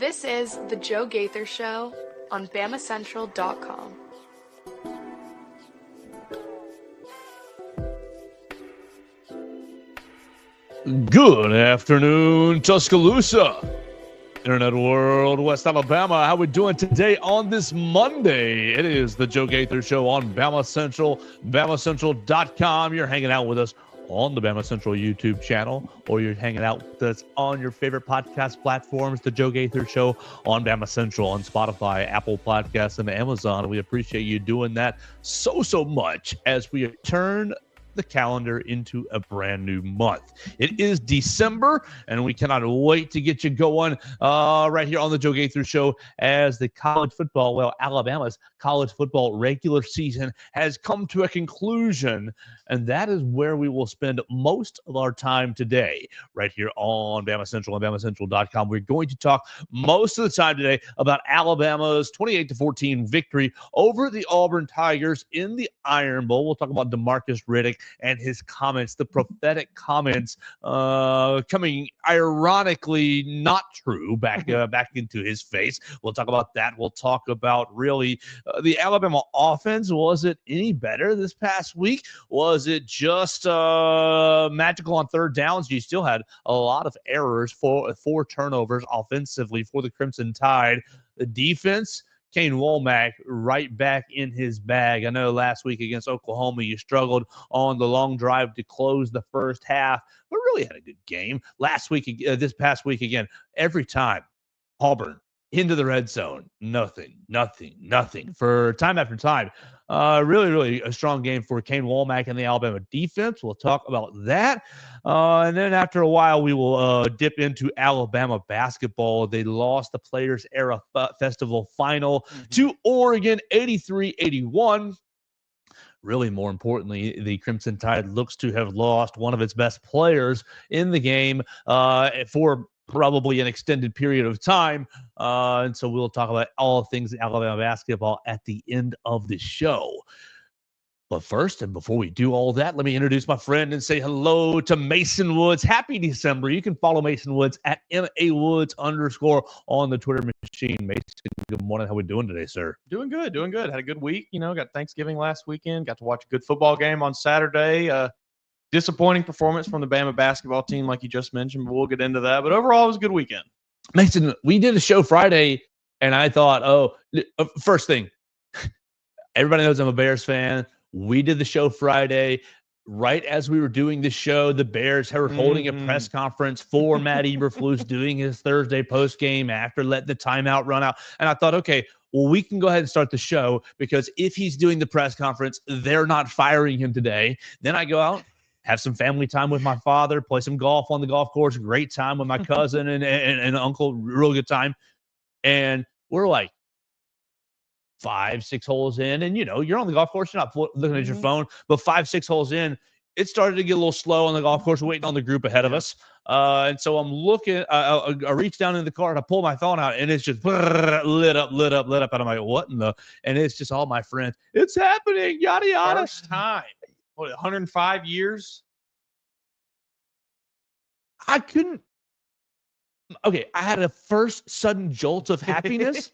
This is the Joe Gaither Show on BamaCentral.com. Good afternoon, Tuscaloosa, Internet World, West Alabama. How we doing today on this Monday? It is the Joe Gaither Show on Bama Central, BamaCentral.com. You're hanging out with us on the Bama Central YouTube channel, or you're hanging out with us on your favorite podcast platforms, the Joe Gaither Show on Bama Central, on Spotify, Apple Podcasts, and Amazon. We appreciate you doing that so much as we turn the calendar into a brand new month. It is December, and we cannot wait to get you going right here on the Joe Gaither Show as the college football, Alabama's college football regular season has come to a conclusion, and that is where we will spend most of our time today, right here on Bama Central and BamaCentral.com. We're going to talk most of the time today about Alabama's 28-14 victory over the Auburn Tigers in the Iron Bowl. We'll talk about DeMarcus Riddick and his comments, the prophetic comments coming ironically not true back into his face. We'll talk about that. We'll talk about really the Alabama offense. Was it any better this past week? Was it just magical on third downs? You still had a lot of errors, four turnovers offensively for the Crimson Tide. The defense, Kane Womack right back in his bag. I know last week against Oklahoma, you struggled on the long drive to close the first half, but really had a good game. This past week again, every time Auburn into the red zone, nothing for time after time. Really a strong game for Kane Womack and the Alabama defense. We'll talk about that. And then after a while, we will dip into Alabama basketball. They lost the Players Era Festival final to Oregon, 83-81. Really, more importantly, the Crimson Tide looks to have lost one of its best players in the game for probably an extended period of time. And so we'll talk about all things Alabama basketball at the end of the show. But first, and before we do all that, let me introduce my friend and say hello to Mason Woods. Happy December. You can follow Mason Woods at MAWoods_ on the Twitter machine. Mason, good morning. How we doing today, sir? Doing good. Had a good week. Got Thanksgiving last weekend. Got to watch a good football game on Saturday. Disappointing performance from the Bama basketball team, like you just mentioned, but we'll get into that. But overall, it was a good weekend. Mason, we did a show Friday, and I thought, first thing, everybody knows I'm a Bears fan. We did the show Friday. Right as we were doing the show, the Bears were holding a press conference for Matt Eberflus doing his Thursday postgame after letting the timeout run out. And I thought, okay, well, we can go ahead and start the show because if he's doing the press conference, they're not firing him today. Then I go out, have some family time with my father, play some golf on the golf course, great time with my cousin and uncle, real good time. And we're like 5-6 holes in, and you're on the golf course, you're not looking at your phone, but 5-6 holes in, it started to get a little slow on the golf course, waiting on the group ahead of us. And so I'm looking, I reach down in the car and I pull my phone out, and it's just lit up. And I'm like, what in the? And it's just all my friends. It's happening, yada yada. First time. 105 years? I couldn't. Okay, I had a first sudden jolt of happiness,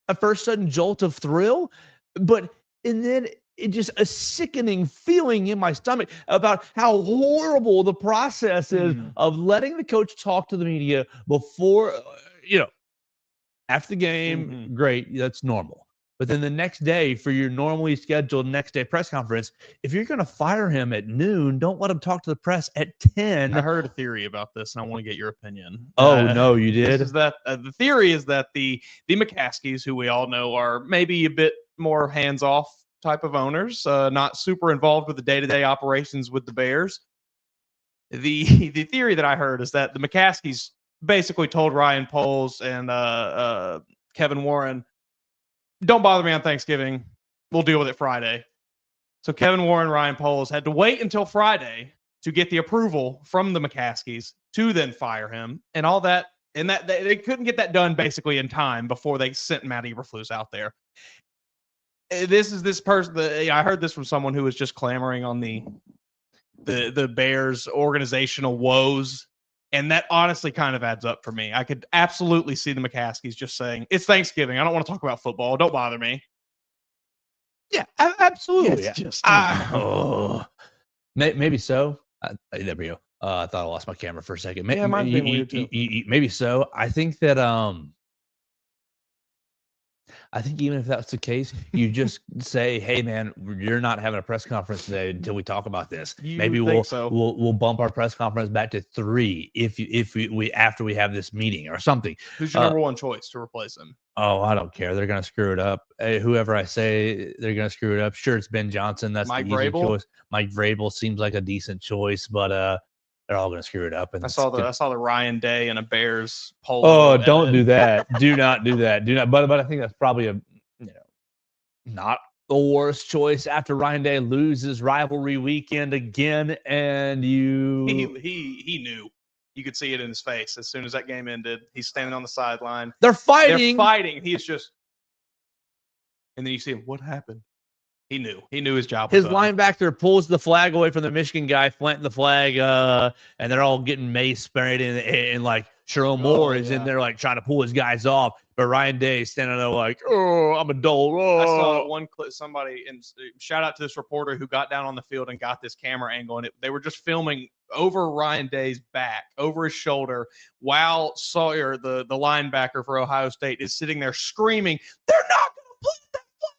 a first sudden jolt of thrill, and then it just a sickening feeling in my stomach about how horrible the process is of letting the coach talk to the media before, after the game. Great, that's normal. But then the next day, for your normally scheduled next day press conference, if you're going to fire him at noon, don't let him talk to the press at 10. I heard a theory about this, and I want to get your opinion. Oh, no, you did? The theory is that the McCaskies, who we all know are maybe a bit more hands-off type of owners, not super involved with the day-to-day operations with the Bears. The theory that I heard is that the McCaskies basically told Ryan Poles and Kevin Warren, don't bother me on Thanksgiving. We'll deal with it Friday. So Kevin Warren, Ryan Poles had to wait until Friday to get the approval from the McCaskies to then fire him and all that. And that they couldn't get that done basically in time before they sent Matt Eberflus out there. This person. I heard this from someone who was just clamoring on the Bears organizational woes And that honestly kind of adds up for me. I could absolutely see the McCaskies just saying, it's Thanksgiving. I don't want to talk about football. Don't bother me. Yeah, absolutely. It's just Maybe so. There we go. I thought I lost my camera for a second. Yeah, mine's being weird too. Maybe so. I think that I think even if that's the case, you just say, "Hey, man, you're not having a press conference today until we talk about this." Maybe we'll bump our press conference back to 3 if we after we have this meeting or something. Who's your number one choice to replace him? Oh, I don't care. They're gonna screw it up. Whoever I say they're gonna screw it up. Sure, it's Ben Johnson. That's Mike the easy Vrabel? choice. Mike Vrabel seems like a decent choice, but they're all gonna screw it up. And I saw the Ryan Day and a Bears poll. Oh, don't do that. Do not do that. Do not. But I think that's probably not the worst choice after Ryan Day loses rivalry weekend again, and he knew. You could see it in his face as soon as that game ended. He's standing on the sideline. They're fighting. He's just, and then you see him. What happened? He knew. He knew his job was His linebacker pulls the flag away from the Michigan guy, planting the flag, and they're all getting mace sprayed, and like Sherrone Moore is in there like trying to pull his guys off, but Ryan Day is standing there like, "Oh, I'm a dull." Oh. I saw one clip. Somebody, and shout out to this reporter who got down on the field and got this camera angle, and they were just filming over Ryan Day's back, over his shoulder, while Sawyer, the linebacker for Ohio State, is sitting there screaming, "They're not going to put that flag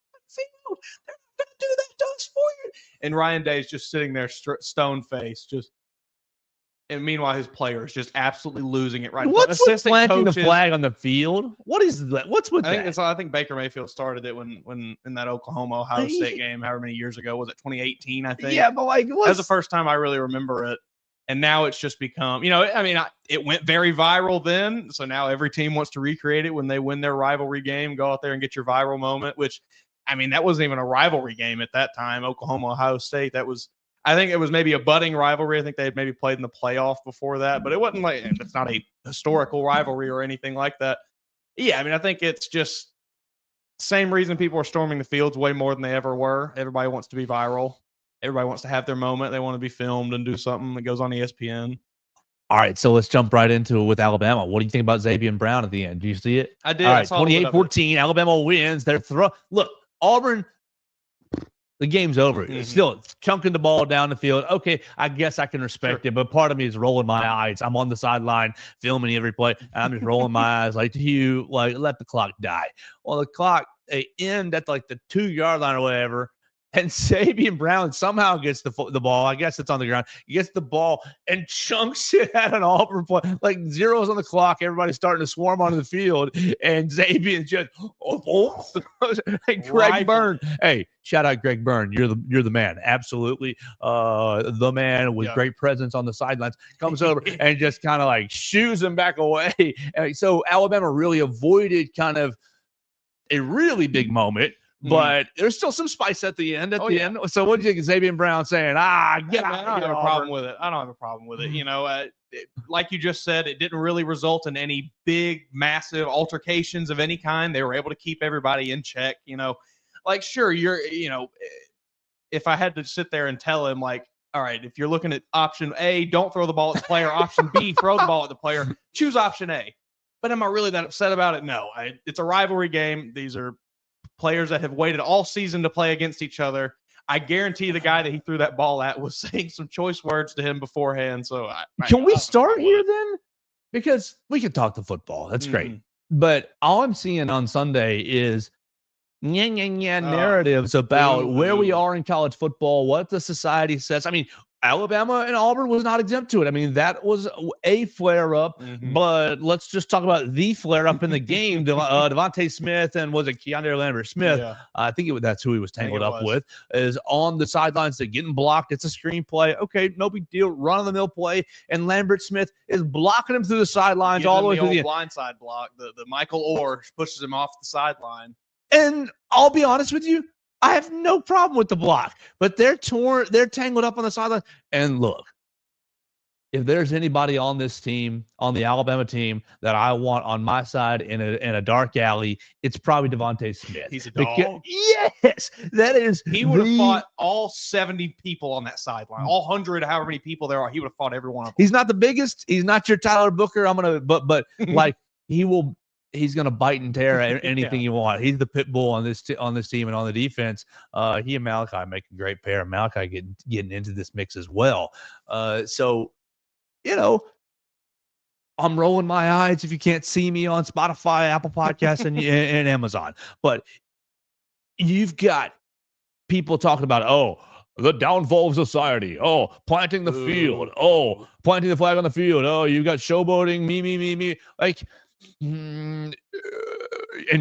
on the field. They're not going to do that to us for you." And Ryan Day's just sitting there, stone face, just. And meanwhile, his player is just absolutely losing it right now. What's with planting the flag on the field? What is that? What's with that? I think Baker Mayfield started it when in that Oklahoma-Ohio State game, however many years ago. Was it 2018, I think? Yeah, but like, that was the first time I really remember it. And now it's just become, it went very viral then. So now every team wants to recreate it when they win their rivalry game. Go out there and get your viral moment, which, that wasn't even a rivalry game at that time. Oklahoma-Ohio State, I think it was maybe a budding rivalry. I think they had maybe played in the playoff before that, but it wasn't like, it's not a historical rivalry or anything like that. Yeah, I think it's just same reason people are storming the fields way more than they ever were. Everybody wants to be viral. Everybody wants to have their moment. They want to be filmed and do something that goes on ESPN. All right, so let's jump right into it with Alabama. What do you think about Xavier Brown at the end? Do you see it? I did. All right, 28-14, Alabama wins. Look, Auburn, the game's over. Mm-hmm. Still chunking the ball down the field. Okay, I guess I can respect it, but part of me is rolling my eyes. I'm on the sideline filming every play, and I'm just rolling my eyes like, let the clock die. Well, the clock, they end at like the 2-yard line or whatever, and Xavier Brown somehow gets the ball. I guess it's on the ground. He gets the ball and chunks it at an Auburn play. Like zeros on the clock. Everybody's starting to swarm onto the field. And Xavier just, Greg Byrne. Hey, shout out Greg Byrne. You're the man. Absolutely. The man with great presence on the sidelines comes over and just kind of like shoos him back away. And so Alabama really avoided kind of a really big moment. But there's still some spice at the end. End. So what do you think, Xavier Brown saying? Get out! I don't have a problem with it. I don't have a problem with it. Like you just said, it didn't really result in any big, massive altercations of any kind. They were able to keep everybody in check. Sure, if I had to sit there and tell him, like, all right, if you're looking at option A, don't throw the ball at the player. Option B, throw the ball at the player. Choose option A. But am I really that upset about it? No. It's a rivalry game. These are players that have waited all season to play against each other. I guarantee the guy that he threw that ball at was saying some choice words to him beforehand. So can we start here then? Because we could talk to football. That's great. But all I'm seeing on Sunday is narratives about where we are in college football, what the society says. Alabama and Auburn was not exempt to it. That was a flare-up, but let's just talk about the flare-up in the game. Devontae Smith and was it Keandre Lambert-Smith? Yeah. I think that's who he was tangled up with, is on the sidelines. They're getting blocked. It's a screenplay. Okay, no big deal. Run-of-the-mill play, and Lambert-Smith is blocking him through the sidelines all the way through the blindside block. The Michael Orr pushes him off the sideline. And I'll be honest with you, I have no problem with the block, but they're tangled up on the sideline. And look, if there's anybody on this team, on the Alabama team, that I want on my side in a dark alley, it's probably Devontae Smith. He's a dog. Yes, that is. He would have fought all 70 people on that sideline, all 100, however many people there are. He would have fought every one of them. He's not the biggest. He's not your Tyler Booker. But like he will. He's gonna bite and tear anything you want. He's the pit bull on this team and on the defense. He and Malachi make a great pair. Malachi getting into this mix as well. So. I'm rolling my eyes if you can't see me on Spotify, Apple Podcasts, and Amazon. But you've got people talking about, the downfall of society. Planting the field. Planting the flag on the field. You got showboating, me. Like, and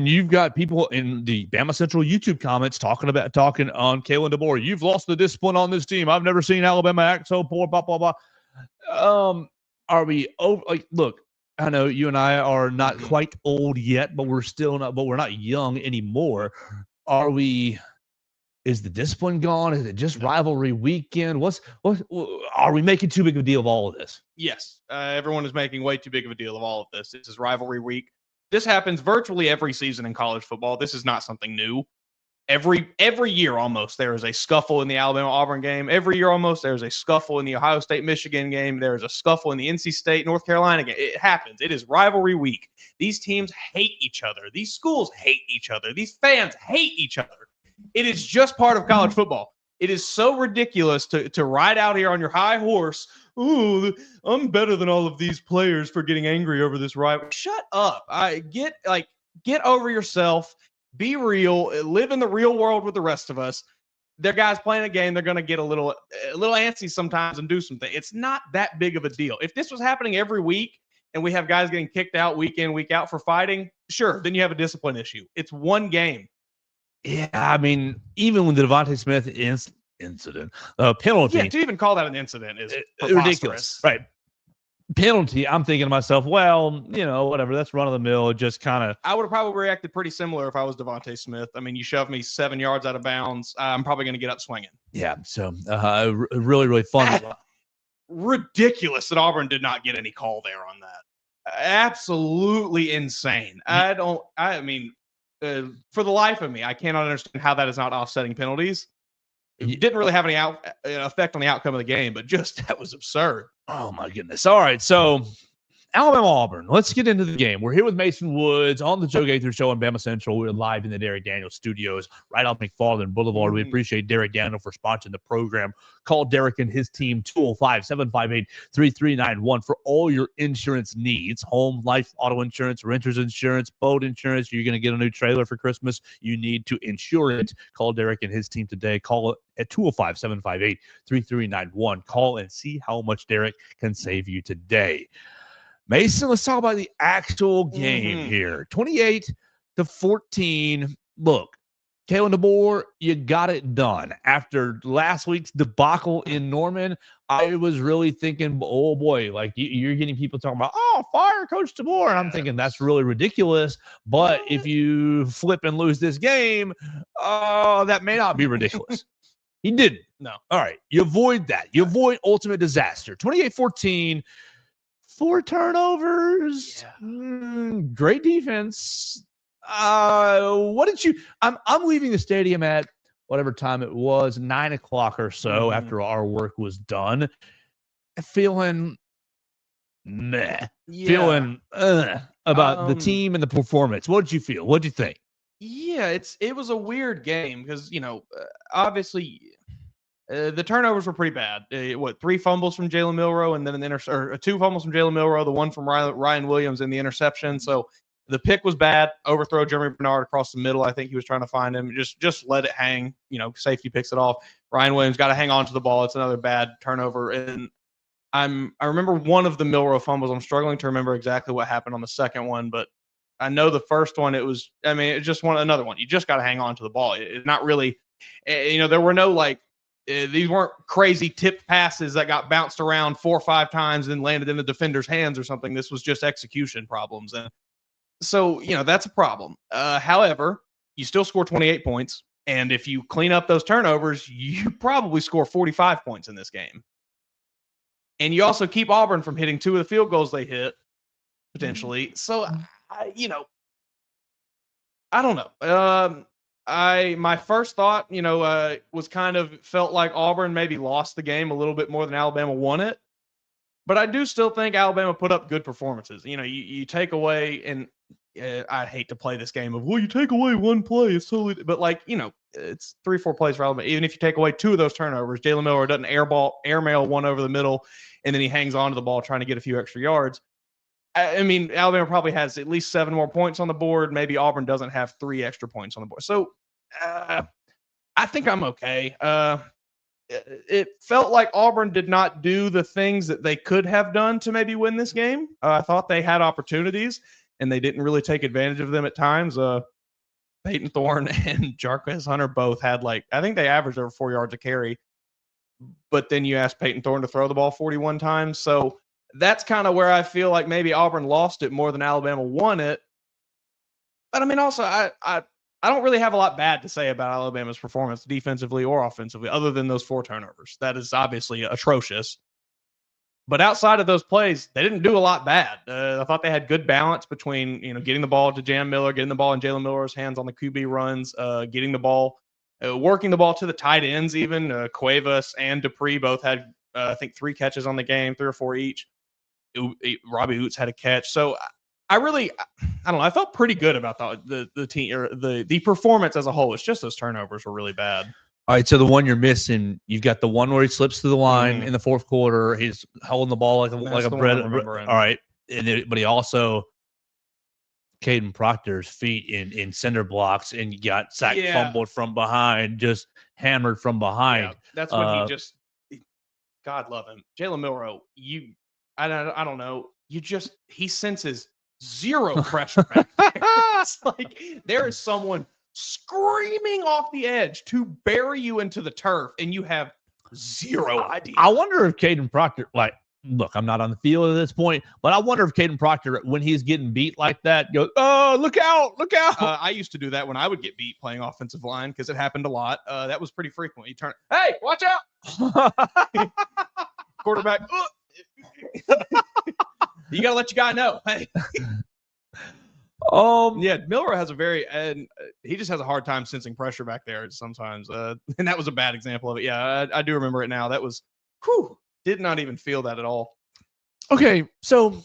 you've got people in the Bama Central YouTube comments talking on Kalen DeBoer. You've lost the discipline on this team. I've never seen Alabama act so poor, blah, blah, blah. Are we over? Like, look, I know you and I are not quite old yet, but we're not young anymore. Is the discipline gone? Is it just rivalry weekend? Are we making too big of a deal of all of this? Yes. Everyone is making way too big of a deal of all of this. This is rivalry week. This happens virtually every season in college football. This is not something new. Every year almost there is a scuffle in the Alabama-Auburn game. Every year almost there is a scuffle in the Ohio State-Michigan game. There is a scuffle in the NC State-North Carolina game. It happens. It is rivalry week. These teams hate each other. These schools hate each other. These fans hate each other. It is just part of college football. It is so ridiculous to ride out here on your high horse. Ooh, I'm better than all of these players for getting angry over this rival. Shut up. Get over yourself. Be real, live in the real world with the rest of us. They're guys playing a game. They're going to get a little antsy sometimes and do something. It's not that big of a deal. If this was happening every week and we have guys getting kicked out week in, week out for fighting, sure, then you have a discipline issue. It's one game. Yeah, I mean, even with the Devontae Smith incident, penalty. Yeah, to even call that an incident is ridiculous. Right. Penalty, I'm thinking to myself, well, whatever, that's run of the mill. Just kind of. I would have probably reacted pretty similar if I was Devontae Smith. I mean, you shove me 7 yards out of bounds, I'm probably going to get up swinging. Yeah, so really, really fun. Ridiculous that Auburn did not get any call there on that. Absolutely insane. For the life of me, I cannot understand how that is not offsetting penalties. It didn't really have any effect on the outcome of the game, but that was absurd. Oh, my goodness. All right, so Alabama-Auburn. Let's get into the game. We're here with Mason Woods on the Joe Gaither Show on Bama Central. We're live in the Derek Daniels studios right off McFarland Boulevard. We appreciate Derek Daniel for sponsoring the program. Call Derek and his team, 205-758-3391 for all your insurance needs. Home, life, auto insurance, renter's insurance, boat insurance. You're going to get a new trailer for Christmas. You need to insure it. Call Derek and his team today. Call at 205-758-3391. Call and see how much Derek can save you today. Mason, let's talk about the actual game here. 28-14. Look, Kalen DeBoer, you got it done. After last week's debacle in Norman, I was really thinking, oh boy, like you're getting people talking about, fire Coach DeBoer. And I'm thinking that's really ridiculous. But if you flip and lose this game, that may not be ridiculous. He didn't. No. All right. You avoid that. You avoid ultimate disaster. 28-14. 4 turnovers. Yeah. Great defense. What did you? I'm leaving the stadium at whatever time it was, 9 o'clock or so after our work was done, feeling meh, feeling about the team and the performance. What did you feel? What did you think? Yeah, it was a weird game because obviously. The turnovers were pretty bad. 3 fumbles from Jalen Milroe and then 2 fumbles from Jalen Milroe, the one from Ryan Williams and the interception. So the pick was bad. Overthrow Jeremy Bernard across the middle. I think he was trying to find him. Just let it hang. Safety picks it off. Ryan Williams got to hang on to the ball. It's another bad turnover. And I remember one of the Milroe fumbles. I'm struggling to remember exactly what happened on the second one, but I know the first one. It's just another one. You just got to hang on to the ball. It's not really. There were no these weren't crazy tipped passes that got bounced around 4 or 5 times and landed in the defender's hands or something. This was just execution problems. And so, that's a problem. However, you still score 28 points. And if you clean up those turnovers, you probably score 45 points in this game. and you also keep Auburn from hitting 2 of the field goals they hit potentially. So, I don't know. My first thought, was kind of felt like Auburn maybe lost the game a little bit more than Alabama won it. But I do still think Alabama put up good performances. You take away, and I hate to play this game of, well, you take away one play, it's totally, but it's 3-4 plays for Alabama. Even if you take away 2 of those turnovers, Jalen Miller doesn't airmail one over the middle, and then he hangs on to the ball trying to get a few extra yards. I mean, Alabama probably has at least 7 more points on the board. Maybe Auburn doesn't have 3 extra points on the board. So I think I'm okay. It felt like Auburn did not do the things that they could have done to maybe win this game. I thought they had opportunities, and they didn't really take advantage of them at times. Peyton Thorne and Jarquez Hunter both had I think they averaged over 4 yards a carry. But then you asked Peyton Thorne to throw the ball 41 times. So that's kind of where I feel like maybe Auburn lost it more than Alabama won it. But I mean, also, I don't really have a lot bad to say about Alabama's performance defensively or offensively, other than those 4 turnovers. That is obviously atrocious. But outside of those plays, they didn't do a lot bad. I thought they had good balance between, getting the ball to Jam Miller, getting the ball in Jalen Miller's hands on the QB runs, getting the ball, working the ball to the tight ends even. Cuevas and Dupree both had, I think, 3 catches on the game, 3 or 4 each. Robbie Oots had a catch. So I don't know. I felt pretty good about the team, or the performance as a whole. It's just those turnovers were really bad. All right, so the one you're missing, you've got the one where he slips through the line in the fourth quarter. He's holding the ball like a bread. All right, but he also Caden Proctor's feet in cinder blocks, and you got sacked, fumbled from behind, just hammered from behind. Yeah, that's when God love him, Jalen Milroe. I don't know. He senses zero pressure back there. It's like there is someone screaming off the edge to bury you into the turf, and you have zero idea. I wonder if Caden Proctor, look, I'm not on the field at this point, but I wonder if Caden Proctor, when he's getting beat like that, goes, "Oh, look out, look out." I used to do that when I would get beat playing offensive line, because it happened a lot. That was pretty frequent. You turn, hey, watch out. Quarterback. You got to let your guy know. Hey. Miller has and he just has a hard time sensing pressure back there sometimes. And that was a bad example of it. Yeah, I do remember it now. That was, did not even feel that at all. Okay, so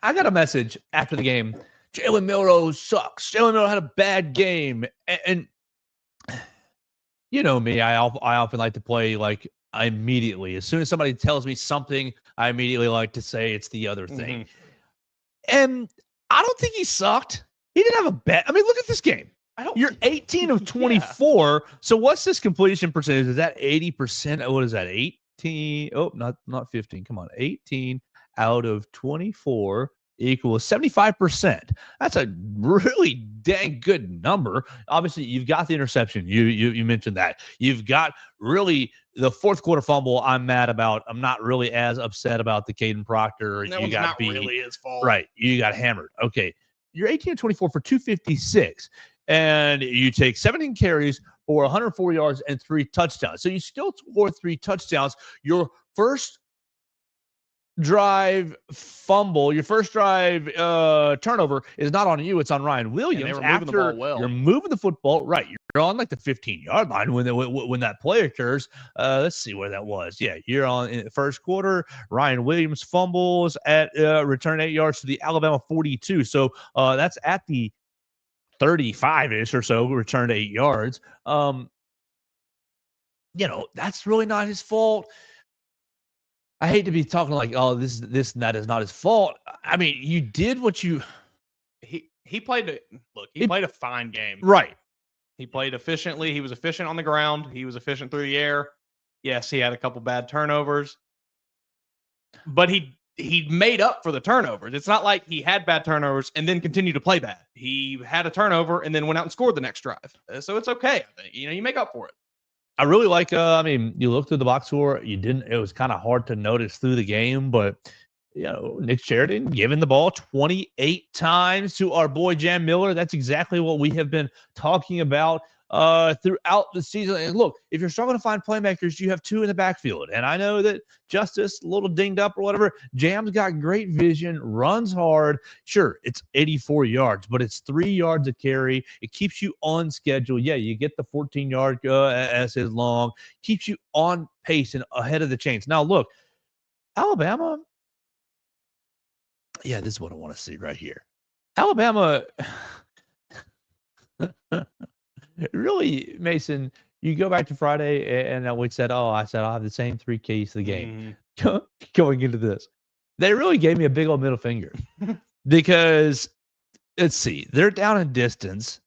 I got a message after the game. Jalen Milroe sucks. Jalen Milroe had a bad game. And you know me, I often like to play immediately. As soon as somebody tells me something, I immediately like to say it's the other thing. Mm-hmm. And I don't think he sucked. He didn't have a bad. I mean, look at this game. You're 18 of 24. Yeah. So what's this completion percentage? Is that 80%? What is that? 18? Oh, not 15. Come on. 18 out of 24 equals 75%. That's a really dang good number. Obviously, you've got the interception. You mentioned that. You've got really the fourth quarter fumble I'm mad about. I'm not really as upset about the Caden Proctor. That one's not really his fault. Right. You got hammered. Okay. You're 18-24 for 256. And you take 17 carries for 104 yards and 3 touchdowns. So you still score 3 touchdowns. Your first drive fumble, your first drive turnover is not on you, it's on Ryan Williams. And they were moving the ball well. You're moving the football, right. You're on the 15-yard line when that play occurs. Let's see where that was. Yeah, you're on in the first quarter. Ryan Williams fumbles at return 8 yards to the Alabama 42. So that's at the 35-ish or so, returned 8 yards. That's really not his fault. I hate to be talking like, oh, this and that is not his fault. I mean, you did what you. He played played a fine game. Right. He played efficiently. He was efficient on the ground. He was efficient through the air. Yes, he had a couple bad turnovers, but he made up for the turnovers. It's not like he had bad turnovers and then continued to play bad. He had a turnover and then went out and scored the next drive. So it's okay. You make up for it. I really like, you look through the box score, it was kind of hard to notice through the game, but, Nick Sheridan giving the ball 28 times to our boy Jam Miller. That's exactly what we have been talking about throughout the season. And look, if you're struggling to find playmakers, you have two in the backfield. And I know that Justice, a little dinged up or whatever, Jam's got great vision, runs hard. Sure, it's 84 yards, but it's 3 yards a carry. It keeps you on schedule. Yeah, you get the 14-yard as his long, keeps you on pace and ahead of the chains. Now, look, Alabama, yeah, this is what I want to see right here. Alabama, really, Mason, you go back to Friday and we said, I said, I'll have the same 3 keys to the game going into this. They really gave me a big old middle finger because, let's see, they're down in distance.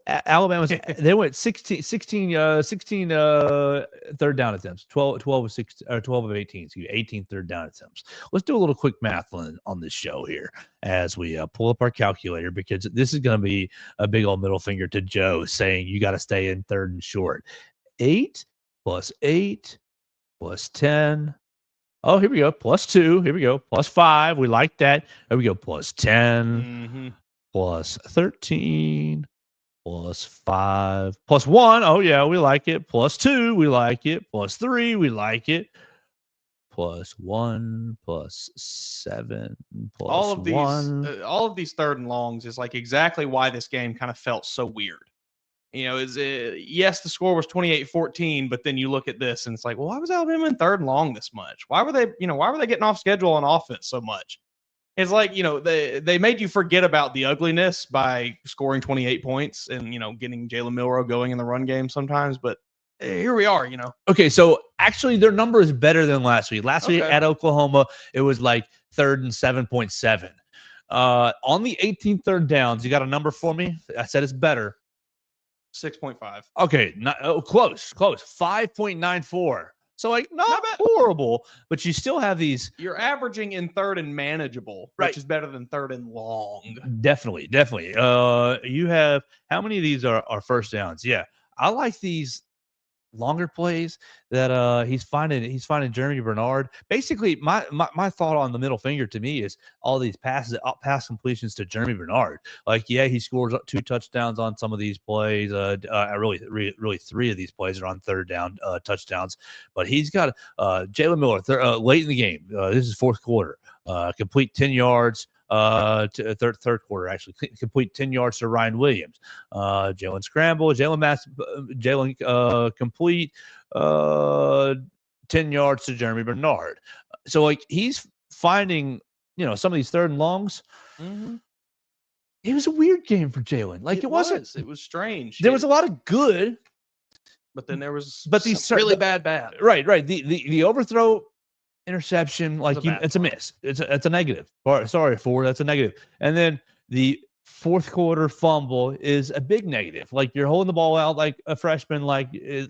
Alabama's they went 16 third down attempts, 12 of 6 or 12 of 18, excuse me, 18 third down attempts. Let's do a little quick math on this show here as we pull up our calculator, because this is going to be a big old middle finger to Joe saying you got to stay in third and short. 8 plus 8 plus 10. Oh, here we go. Plus 2. Here we go. Plus 5. We like that. There we go. Plus 10. Plus 13. Plus 5, plus 1. Oh, yeah, we like it. Plus 2, we like it. Plus 3, we like it. Plus 1, plus 7, plus all of these, 1. All of these third and longs is like exactly why this game kind of felt so weird. Yes, the score was 28-14, but then you look at this and it's like, well, why was Alabama in third and long this much? Why were they getting off schedule on offense so much? It's like, they made you forget about the ugliness by scoring 28 points and, getting Jalen Milroe going in the run game sometimes. But here we are, Okay, so actually their number is better than last week. Last week at Oklahoma, it was like third and 7.7. On the 18th third downs, you got a number for me? I said it's better. 6.5. Okay, close. 5.94. So, not horrible, but you still have these. You're averaging in third and manageable, which is better than third and long. Definitely. You have, how many of these are first downs? Yeah, I like these longer plays that he's finding Jeremy Bernard. Basically, my thought on the middle finger to me is all these pass completions to Jeremy Bernard. Like, yeah, he scores 2 touchdowns on some of these plays. Really 3 of these plays are on third down touchdowns. But he's got Jalen Miller late in the game. This is fourth quarter. Complete 10 yards. To third quarter, actually complete 10 yards to Ryan Williams. Jalen scramble, Jalen complete 10 yards to Jeremy Bernard. So he's finding some of these third and longs. It was a weird game for Jalen. It wasn't. It was strange. There was a lot of good, but then there was these really bad. Right. The overthrow. Interception, it's a miss. It's a negative. Sorry, Ford, that's a negative. And then the fourth quarter fumble is a big negative. Like, you're holding the ball out like a freshman, like you're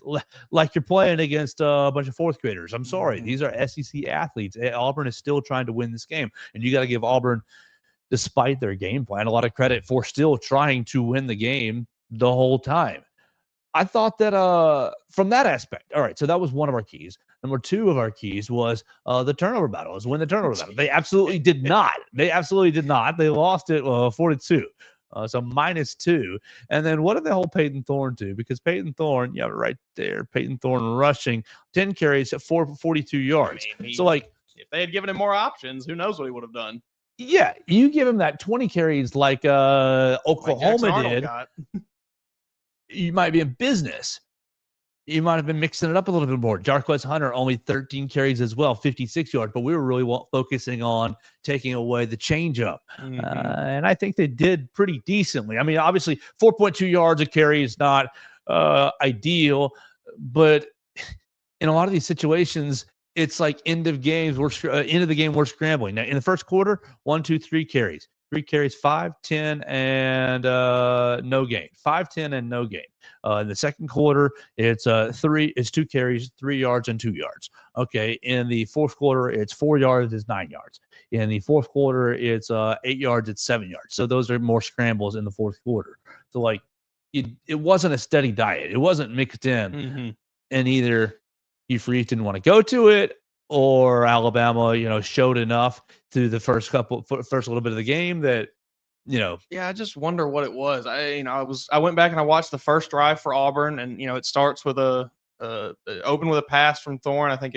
playing against a bunch of fourth graders. I'm sorry, these are SEC athletes. Auburn is still trying to win this game, and you got to give Auburn, despite their game plan, a lot of credit for still trying to win the game the whole time. I thought that from that aspect, all right, so that was one of our keys. Number 2 of our keys was the turnover battle. Was win the turnover battle. They absolutely did not. They lost it 4-2. So -2. And then what did they hold Peyton Thorne to? Because Peyton Thorne, yeah, right there, Peyton Thorne rushing 10 carries at 42 yards. If they had given him more options, who knows what he would have done. Yeah, you give him that 20 carries like Oklahoma did, you might be in business. You might have been mixing it up a little bit more. Jarquez Hunter, only 13 carries as well, 56 yards, but we were really focusing on taking away the changeup. And I think they did pretty decently. I mean, obviously, 4.2 yards a carry is not ideal, but in a lot of these situations, it's like end of the game, we're scrambling. Now, in the first quarter, 1, 2, 3 carries. 3 carries, 5, 10, and no gain. 5, 10, and no gain. In the second quarter, it's 2 carries, 3 yards, and 2 yards. Okay. In the fourth quarter, it's 4 yards, it's 9 yards. In the fourth quarter, it's 8 yards, it's 7 yards. So those are more scrambles in the fourth quarter. So it wasn't a steady diet. It wasn't mixed in, and either Hugh Freeze didn't want to go to it, or Alabama, showed enough through the first little bit of the game that Yeah, I just wonder what it was. I went back and I watched the first drive for Auburn, and it starts with a open with a pass from Thorne. I think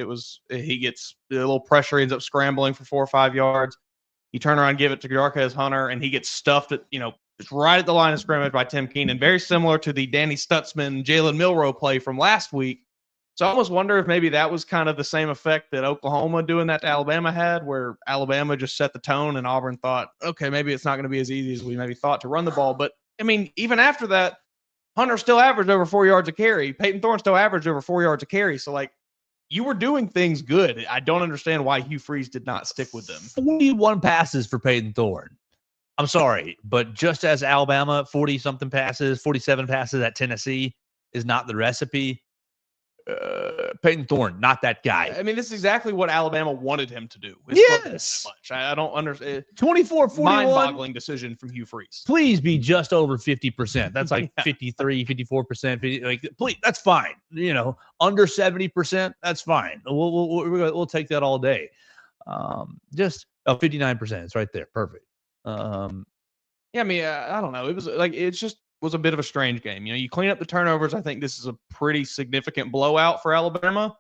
he gets a little pressure, he ends up scrambling for 4 or 5 yards. You turn around, give it to Jarquez Hunter, and he gets stuffed it's right at the line of scrimmage by Tim Keenan. Very similar to the Danny Stutzman, Jalen Milroe play from last week. So I almost wonder if maybe that was kind of the same effect that Oklahoma doing that to Alabama had, where Alabama just set the tone and Auburn thought, okay, maybe it's not going to be as easy as we maybe thought to run the ball. But, I mean, even after that, Hunter still averaged over 4 yards a carry. Peyton Thorne still averaged over 4 yards a carry. So, you were doing things good. I don't understand why Hugh Freeze did not stick with them. 41 passes for Peyton Thorne. I'm sorry, but just as Alabama, 40-something passes, 47 passes at Tennessee is not the recipe. Peyton Thorne, not that guy. I mean, this is exactly what Alabama wanted him to do. Yes. I don't understand. 24-41. Mind-boggling decision from Hugh Freeze. Please be just over 50%. That's like 53, 54%. Please, that's fine. Under 70%, that's fine. We'll take that all day. 59%. It's right there. Perfect. I don't know. It just was a bit of a strange game. You clean up the turnovers. I think this is a pretty significant blowout for Alabama.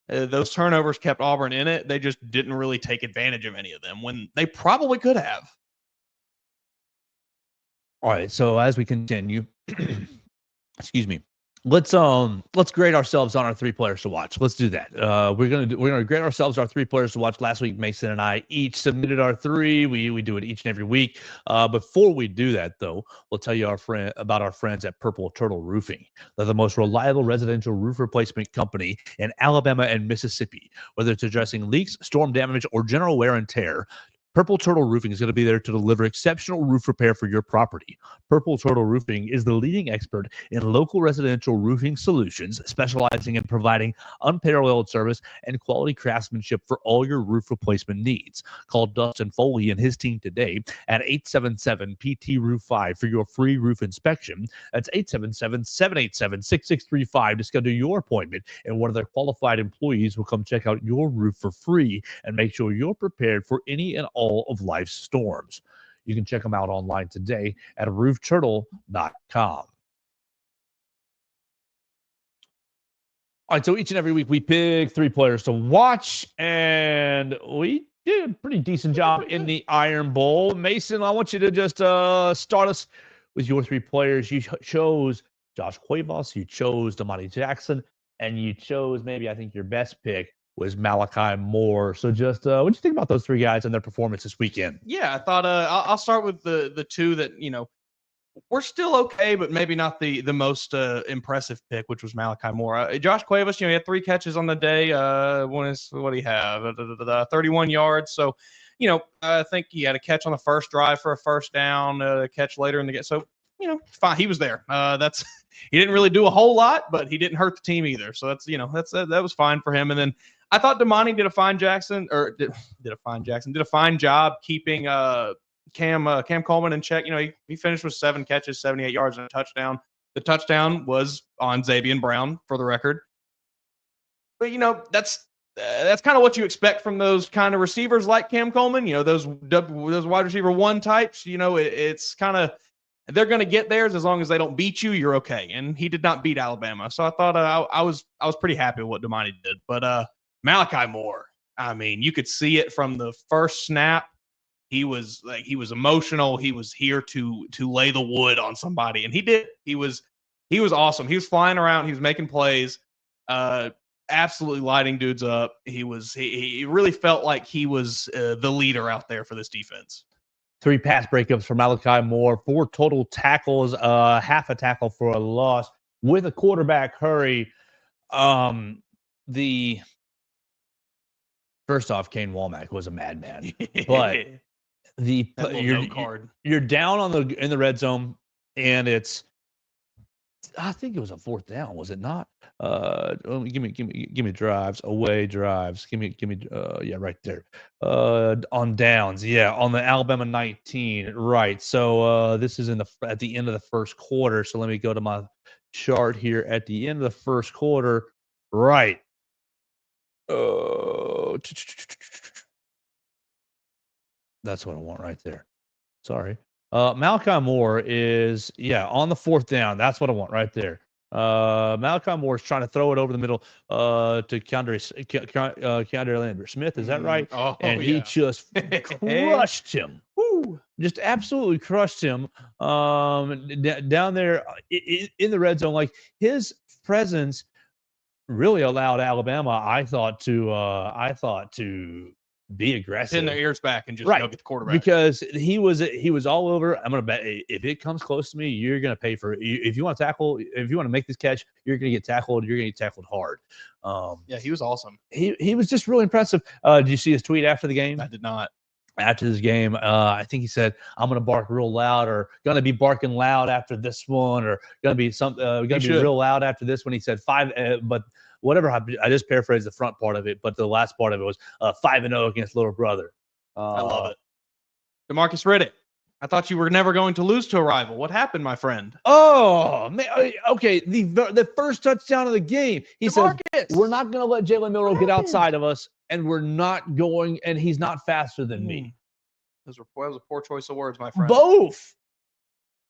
Those turnovers kept Auburn in it. They just didn't really take advantage of any of them when they probably could have. All right. So as we continue, excuse me. Let's grade ourselves on our 3 players to watch. Let's do that. We're gonna grade ourselves our 3 players to watch. Last week, Mason and I each submitted our 3. We do it each and every week. Before we do that, though, we'll tell you about our friends at Purple Turtle Roofing. They're the most reliable residential roof replacement company in Alabama and Mississippi. Whether it's addressing leaks, storm damage, or general wear and tear, Purple Turtle Roofing is going to be there to deliver exceptional roof repair for your property. Purple Turtle Roofing is the leading expert in local residential roofing solutions, specializing in providing unparalleled service and quality craftsmanship for all your roof replacement needs. Call Dustin Foley and his team today at 877-PT-ROOF-5 for your free roof inspection. That's 877-787-6635 to schedule your appointment, and one of their qualified employees will come check out your roof for free and make sure you're prepared for any and all of life's storms. You can check them out online today at roofturtle.com. All right, so each and every week we pick 3 players to watch, and we did a pretty decent job in the Iron Bowl. Mason, I want you to just start us with your 3 players. You chose Josh Cuevas, you chose Damani Jackson, and you chose I think your best pick was Malachi Moore. So just what do you think about those 3 guys and their performance this weekend? Yeah, I thought I'll start with the 2 that we're still okay, but maybe not the most impressive pick, which was Malachi Moore. Josh Cuevas, he had 3 catches on the day. What did he have? 31 yards. So, I think he had a catch on the first drive for a first down, a catch later in the game. So, fine. He was there. He didn't really do a whole lot, but he didn't hurt the team either. So that was fine for him. And then I thought Damani did a fine job keeping Cam Coleman in check. He finished with 7 catches, 78 yards, and a touchdown. The touchdown was on Xavier Brown, for the record. But that's kind of what you expect from those kind of receivers like Cam Coleman. Those wide receiver 1 types. It's kind of, they're going to get theirs as long as they don't beat you. You're okay. And he did not beat Alabama, so I thought I was pretty happy with what Damani did. But Malachi Moore, I mean, you could see it from the first snap. He was emotional. He was here to lay the wood on somebody, and he did. He was awesome. He was flying around. He was making plays, absolutely lighting dudes up. He really felt like he was the leader out there for this defense. 3 pass breakups for Malachi Moore, 4 total tackles, half a tackle for a loss with a quarterback hurry. First off, Kane Womack was a madman, but you're down in the red zone, and I think it was a 4th down, was it not? Give me drives, away drives. Give me, right there. On downs, on the Alabama 19, right. So this is at the end of the first quarter. So let me go to my chart here at the end of the first quarter, right. That's what I want right there. Sorry. Malachi Moore is, on the 4th down. That's what I want right there. Malachi Moore is trying to throw it over the middle to Keandre Landry Smith. Is that right? Oh, and he just crushed him. Woo. Just absolutely crushed him down there in the red zone. Like, his presence really allowed Alabama, I thought, to be aggressive, pin their ears back, and just go get the quarterback, because he was all over. I'm gonna bet if it comes close to me, you're gonna pay for it. If you want to tackle, if you want to make this catch, you're gonna get tackled. You're gonna get tackled hard. He was awesome. He was just really impressive. Did you see his tweet after the game? I did not. After this game, I think he said, "I'm gonna bark real loud," or "Gonna be barking loud after this one," or "Gonna be real loud after this one." He said 5, but whatever. I just paraphrased the front part of it, but the last part of it was 5-0 against little brother. I love it. DeMarcus Riddick, I thought you were never going to lose to a rival. What happened, my friend? Oh, man. Okay, the first touchdown of the game. He said, "We're not going to let Jalen Milroe get outside of us, and we're not going, and he's not faster than me." That was a poor choice of words, my friend. Both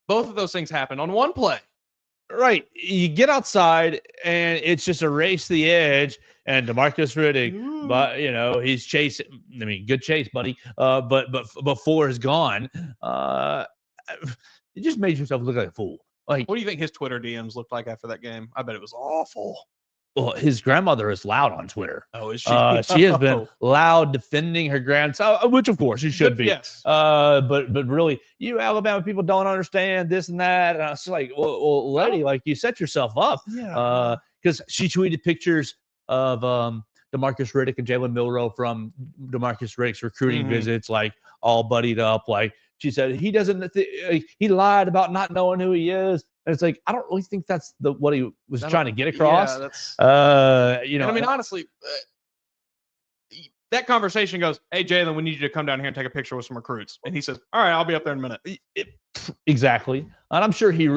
of those things happened on one play. Right. You get outside, and it's just a race to the edge, and DeMarcus Riddick, but he's chasing. I mean, good chase, buddy. But 4 is gone. It just made yourself look like a fool. Like, what do you think his Twitter DMs looked like after that game? I bet it was awful. Well, his grandmother is loud on Twitter. Oh, is she? She has been loud defending her grandson, which of course she should be. Yes. But really, you Alabama people don't understand this and that. And I was like, well, lady, like, you set yourself up. Yeah. Because she tweeted pictures of DeMarcus Riddick and Jalen Milroe from DeMarcus Riddick's recruiting visits, like all buddied up. Like, she said, he doesn't. He lied about not knowing who he is. And it's like, I don't really think that's what he was trying to get across. Yeah, that's. I mean, honestly, that conversation goes, "Hey, Jalen, we need you to come down here and take a picture with some recruits." And he says, "All right, I'll be up there in a minute." Exactly. And I'm sure he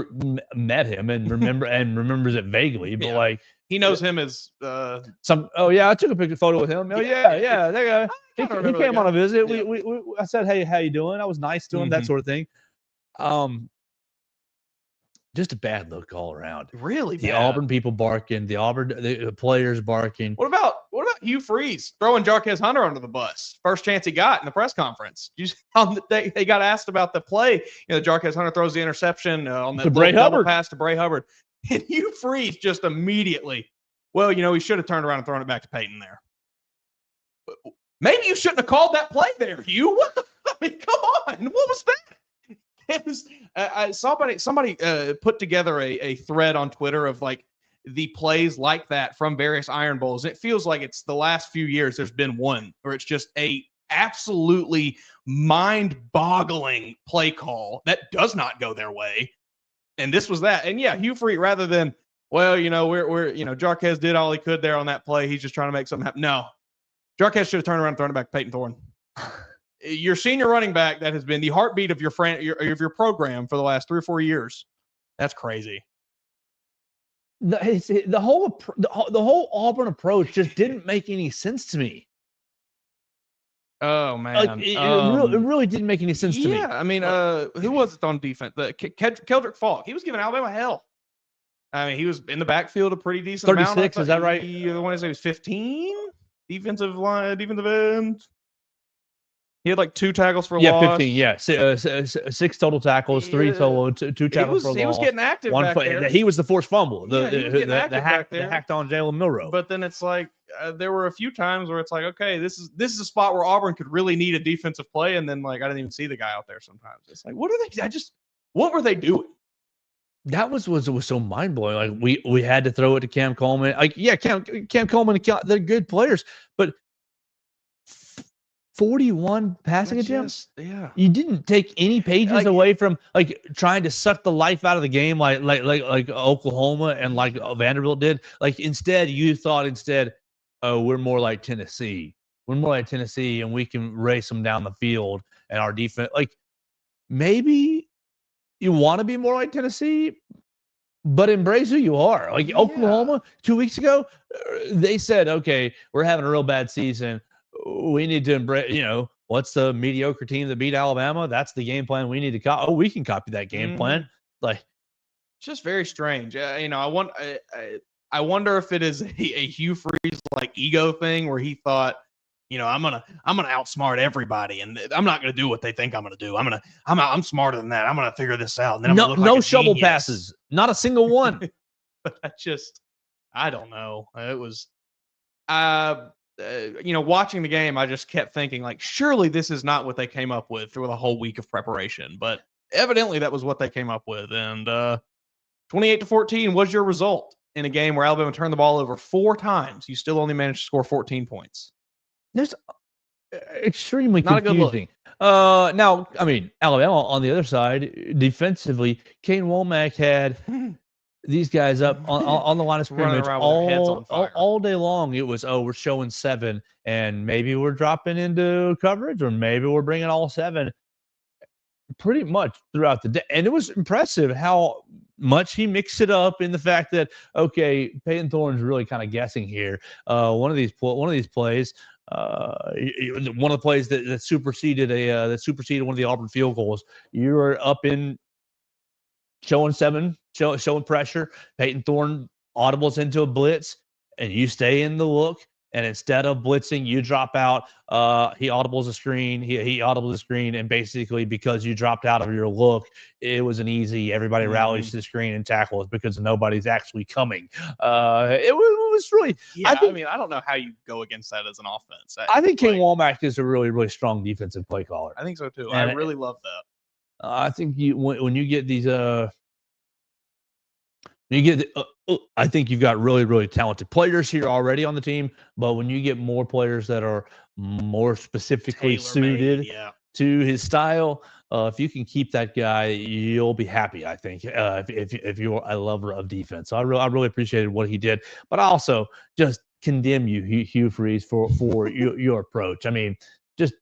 met him and remembers it vaguely, but like, he knows him as I took a photo with him. Oh yeah. That guy. He came on a visit. Yeah. We I said, "Hey, how you doing?" I was nice to him, that sort of thing. Just a bad look all around. Really the bad. Auburn people barking, the players barking. What about Hugh Freeze throwing Jarquez Hunter under the bus? First chance he got in the press conference. They got asked about the play. Jarquez Hunter throws the interception on the double pass to Bray Hubbard. And Hugh Freeze just immediately, he should have turned around and thrown it back to Peyton there. Maybe you shouldn't have called that play there, Hugh. I mean, come on. What was that? It was somebody put together a thread on Twitter of like the plays like that from various Iron Bowls. It feels like it's the last few years there's been one where it's just a absolutely mind-boggling play call that does not go their way. And this was that. And yeah, Hugh Freeze, rather than, we're Jarquez did all he could there on that play. He's just trying to make something happen. No, Jarquez should have turned around and thrown it back to Peyton Thorne. Your senior running back that has been the heartbeat of your program for the last 3 or 4 years. That's crazy. The whole Auburn approach just didn't make any sense to me. Oh man, like, it really didn't make any sense to me. Yeah, I mean, who was it on defense? Keldrick Falk. He was giving Alabama hell. I mean, he was in the backfield a pretty decent 36, amount. is that right? I want to say he was 15. Defensive end. He had like 2 tackles for loss. 15. Yeah, 6 total tackles, 3 solo, 2 tackles for loss. He was getting active back there. He was the forced fumble. The hacked on Jalen Milroe. But then it's like there were a few times where it's like, okay, this is a spot where Auburn could really need a defensive play, and then like I didn't even see the guy out there sometimes. It's like, what were they doing? That was so mind blowing. Like we had to throw it to Cam Coleman. Like, yeah, Cam Coleman, they're good players, but 41 passing attempts. Yeah, you didn't take any pages away from like trying to suck the life out of the game, like Oklahoma and like Vanderbilt did. Like instead, you thought oh, we're more like Tennessee. We're more like Tennessee, and we can race them down the field. And our defense, like maybe you want to be more like Tennessee, but embrace who you are. Like Oklahoma 2 weeks ago, they said, okay, we're having a real bad season. We need to embrace, What's the mediocre team that beat Alabama? That's the game plan we need to copy. Oh, we can copy that game plan. Like, it's just very strange. I wonder if it is a Hugh Freeze like ego thing where he thought, I'm gonna outsmart everybody, and I'm not gonna do what they think I'm gonna do. I'm smarter than that. I'm gonna figure this out. And then I'm gonna look like a shovel genius. passes, not a single one. But I don't know. It was, watching the game, I just kept thinking like, surely this is not what they came up with through the whole week of preparation. But evidently that was what they came up with. And 28-14 was your result in a game where Alabama turned the ball over 4 times. You still only managed to score 14 points. There's extremely not confusing. A good look. Now, I mean, Alabama on the other side, defensively, Kane Womack had these guys up on the line of scrimmage all day long. It was, we're showing 7, and maybe we're dropping into coverage, or maybe we're bringing all 7. Pretty much throughout the day. And it was impressive how much he mixed it up in the fact that, okay, Peyton Thorne's really kind of guessing here. One of these plays, one of the plays that superseded one of the Auburn field goals. You were up in showing 7, showing pressure. Peyton Thorne audibles into a blitz, and you stay in the look. And instead of blitzing, you drop out. He audibles a screen. He audibles a screen, and basically because you dropped out of your look, it was an easy. Everybody rallies to the screen and tackles because nobody's actually coming. It was really. Yeah, I don't know how you go against that as an offense. I think Kane Womack is a really, really strong defensive play caller. I think so too. And I really love that. I think when you get these I think you've got really, really talented players here already on the team, but when you get more players that are more specifically suited to his style, if you can keep that guy, you'll be happy, I think, if you're a lover of defense. So I really appreciated what he did, but I also just condemn you, Hugh Freeze, for your approach. I mean, just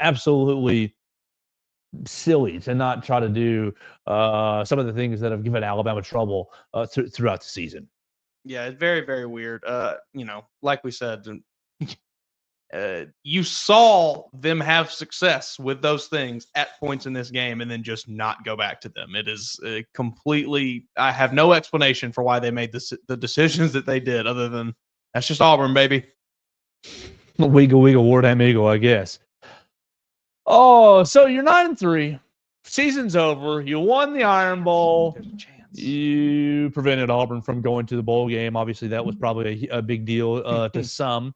absolutely silly to not try to do some of the things that have given Alabama trouble throughout the season. Yeah, it's very, very weird. Like we said, you saw them have success with those things at points in this game and then just not go back to them. It is completely, I have no explanation for why they made the decisions that they did, other than that's just Auburn, baby. Wiggle, ward amigo, I guess. Oh, so you're 9-3. Season's over. You won the Iron Bowl. There's a chance. You prevented Auburn from going to the bowl game. Obviously, that was probably a big deal to some.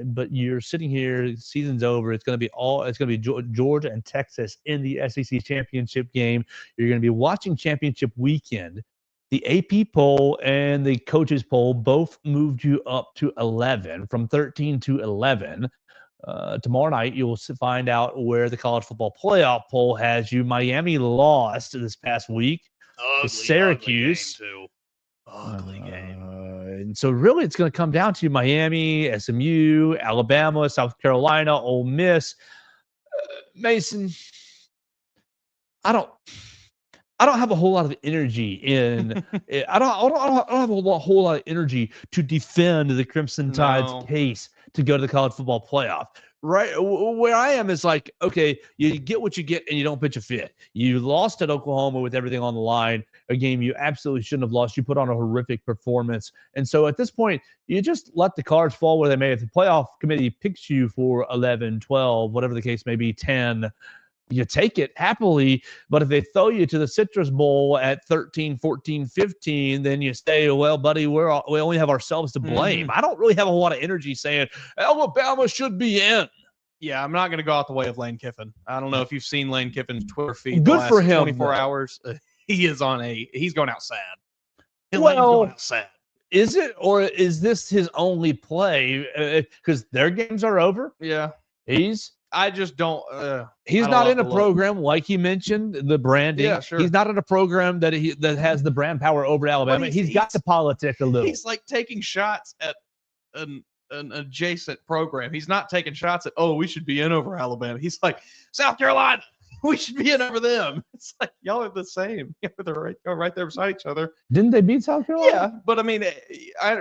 But you're sitting here. Season's over. It's going to be Georgia and Texas in the SEC championship game. You're going to be watching championship weekend. The AP poll and the coaches poll both moved you up to 11, from 13 to 11. Tomorrow night, you'll find out where the college football playoff poll has you. Miami lost this past week to Syracuse. Ugly game. And so really it's going to come down to Miami, SMU, Alabama, South Carolina, Ole Miss. Mason, I don't have a whole lot of energy in. I don't have a whole lot of energy to defend the Crimson Tide's case to go to the college football playoff. Right where I am is like, okay, you get what you get and you don't pitch a fit. You lost at Oklahoma with everything on the line, a game you absolutely shouldn't have lost. You put on a horrific performance. And so at this point, you just let the cards fall where they may. If the playoff committee picks you for 11, 12, whatever the case may be, 10, you take it happily. But if they throw you to the Citrus Bowl at 13, 14, 15, then you say, well, buddy, we only have ourselves to blame. I don't really have a lot of energy saying Alabama should be in. Yeah, I'm not going to go out the way of Lane Kiffin. I don't know if you've seen Lane Kiffin's Twitter feed. Good for him. 24 hours. He's going out sad. Lane's going out sad. Is it, or is this his only play? Because their games are over. Yeah. I just don't. He's not in a program like he mentioned, the branding. Yeah, sure. He's not in a program that has the brand power over Alabama. He's got to politic a little. He's like taking shots at an adjacent program. He's not taking shots at, we should be in over Alabama. He's like, South Carolina, we should be in over them. It's like, y'all are the same. They're right there beside each other. Didn't they beat South Carolina? Yeah, but I mean,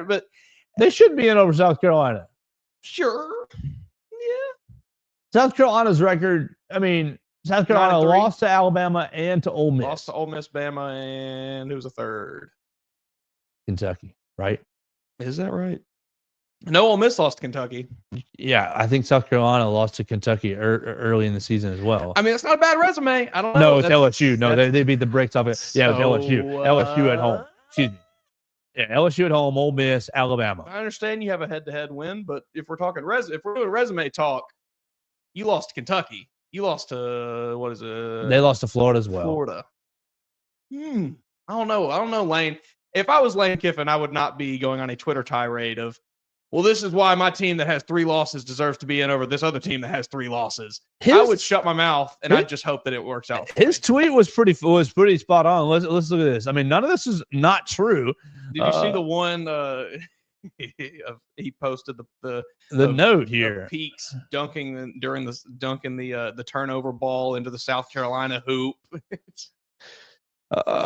but they should be in over South Carolina. Sure. Yeah. South Carolina's record, South Carolina 9-3. lost to Alabama and to Ole Miss. Lost to Ole Miss, Bama, and who's a third? Kentucky, right? Is that right? No, Ole Miss lost to Kentucky. Yeah, I think South Carolina lost to Kentucky early in the season as well. I mean, it's not a bad resume. I don't know. No, it's LSU. No, they beat the brakes off it. Yeah, it was LSU. So, LSU at home. Excuse me. Yeah, LSU at home, Ole Miss, Alabama. I understand you have a head-to-head win, but if we're talking if we're doing resume talk, you lost to Kentucky. You lost to what is it? They lost to Florida as well. Florida. I don't know, Lane. If I was Lane Kiffin, I would not be going on a Twitter tirade of, well, this is why my team that has 3 losses deserves to be in over this other team that has 3 losses. I would shut my mouth, and I'd just hope that it works out. His tweet was pretty spot on. Let's look at this. I mean, none of this is not true. Did you see the one he posted the note here? Peaks dunking the turnover ball into the South Carolina hoop.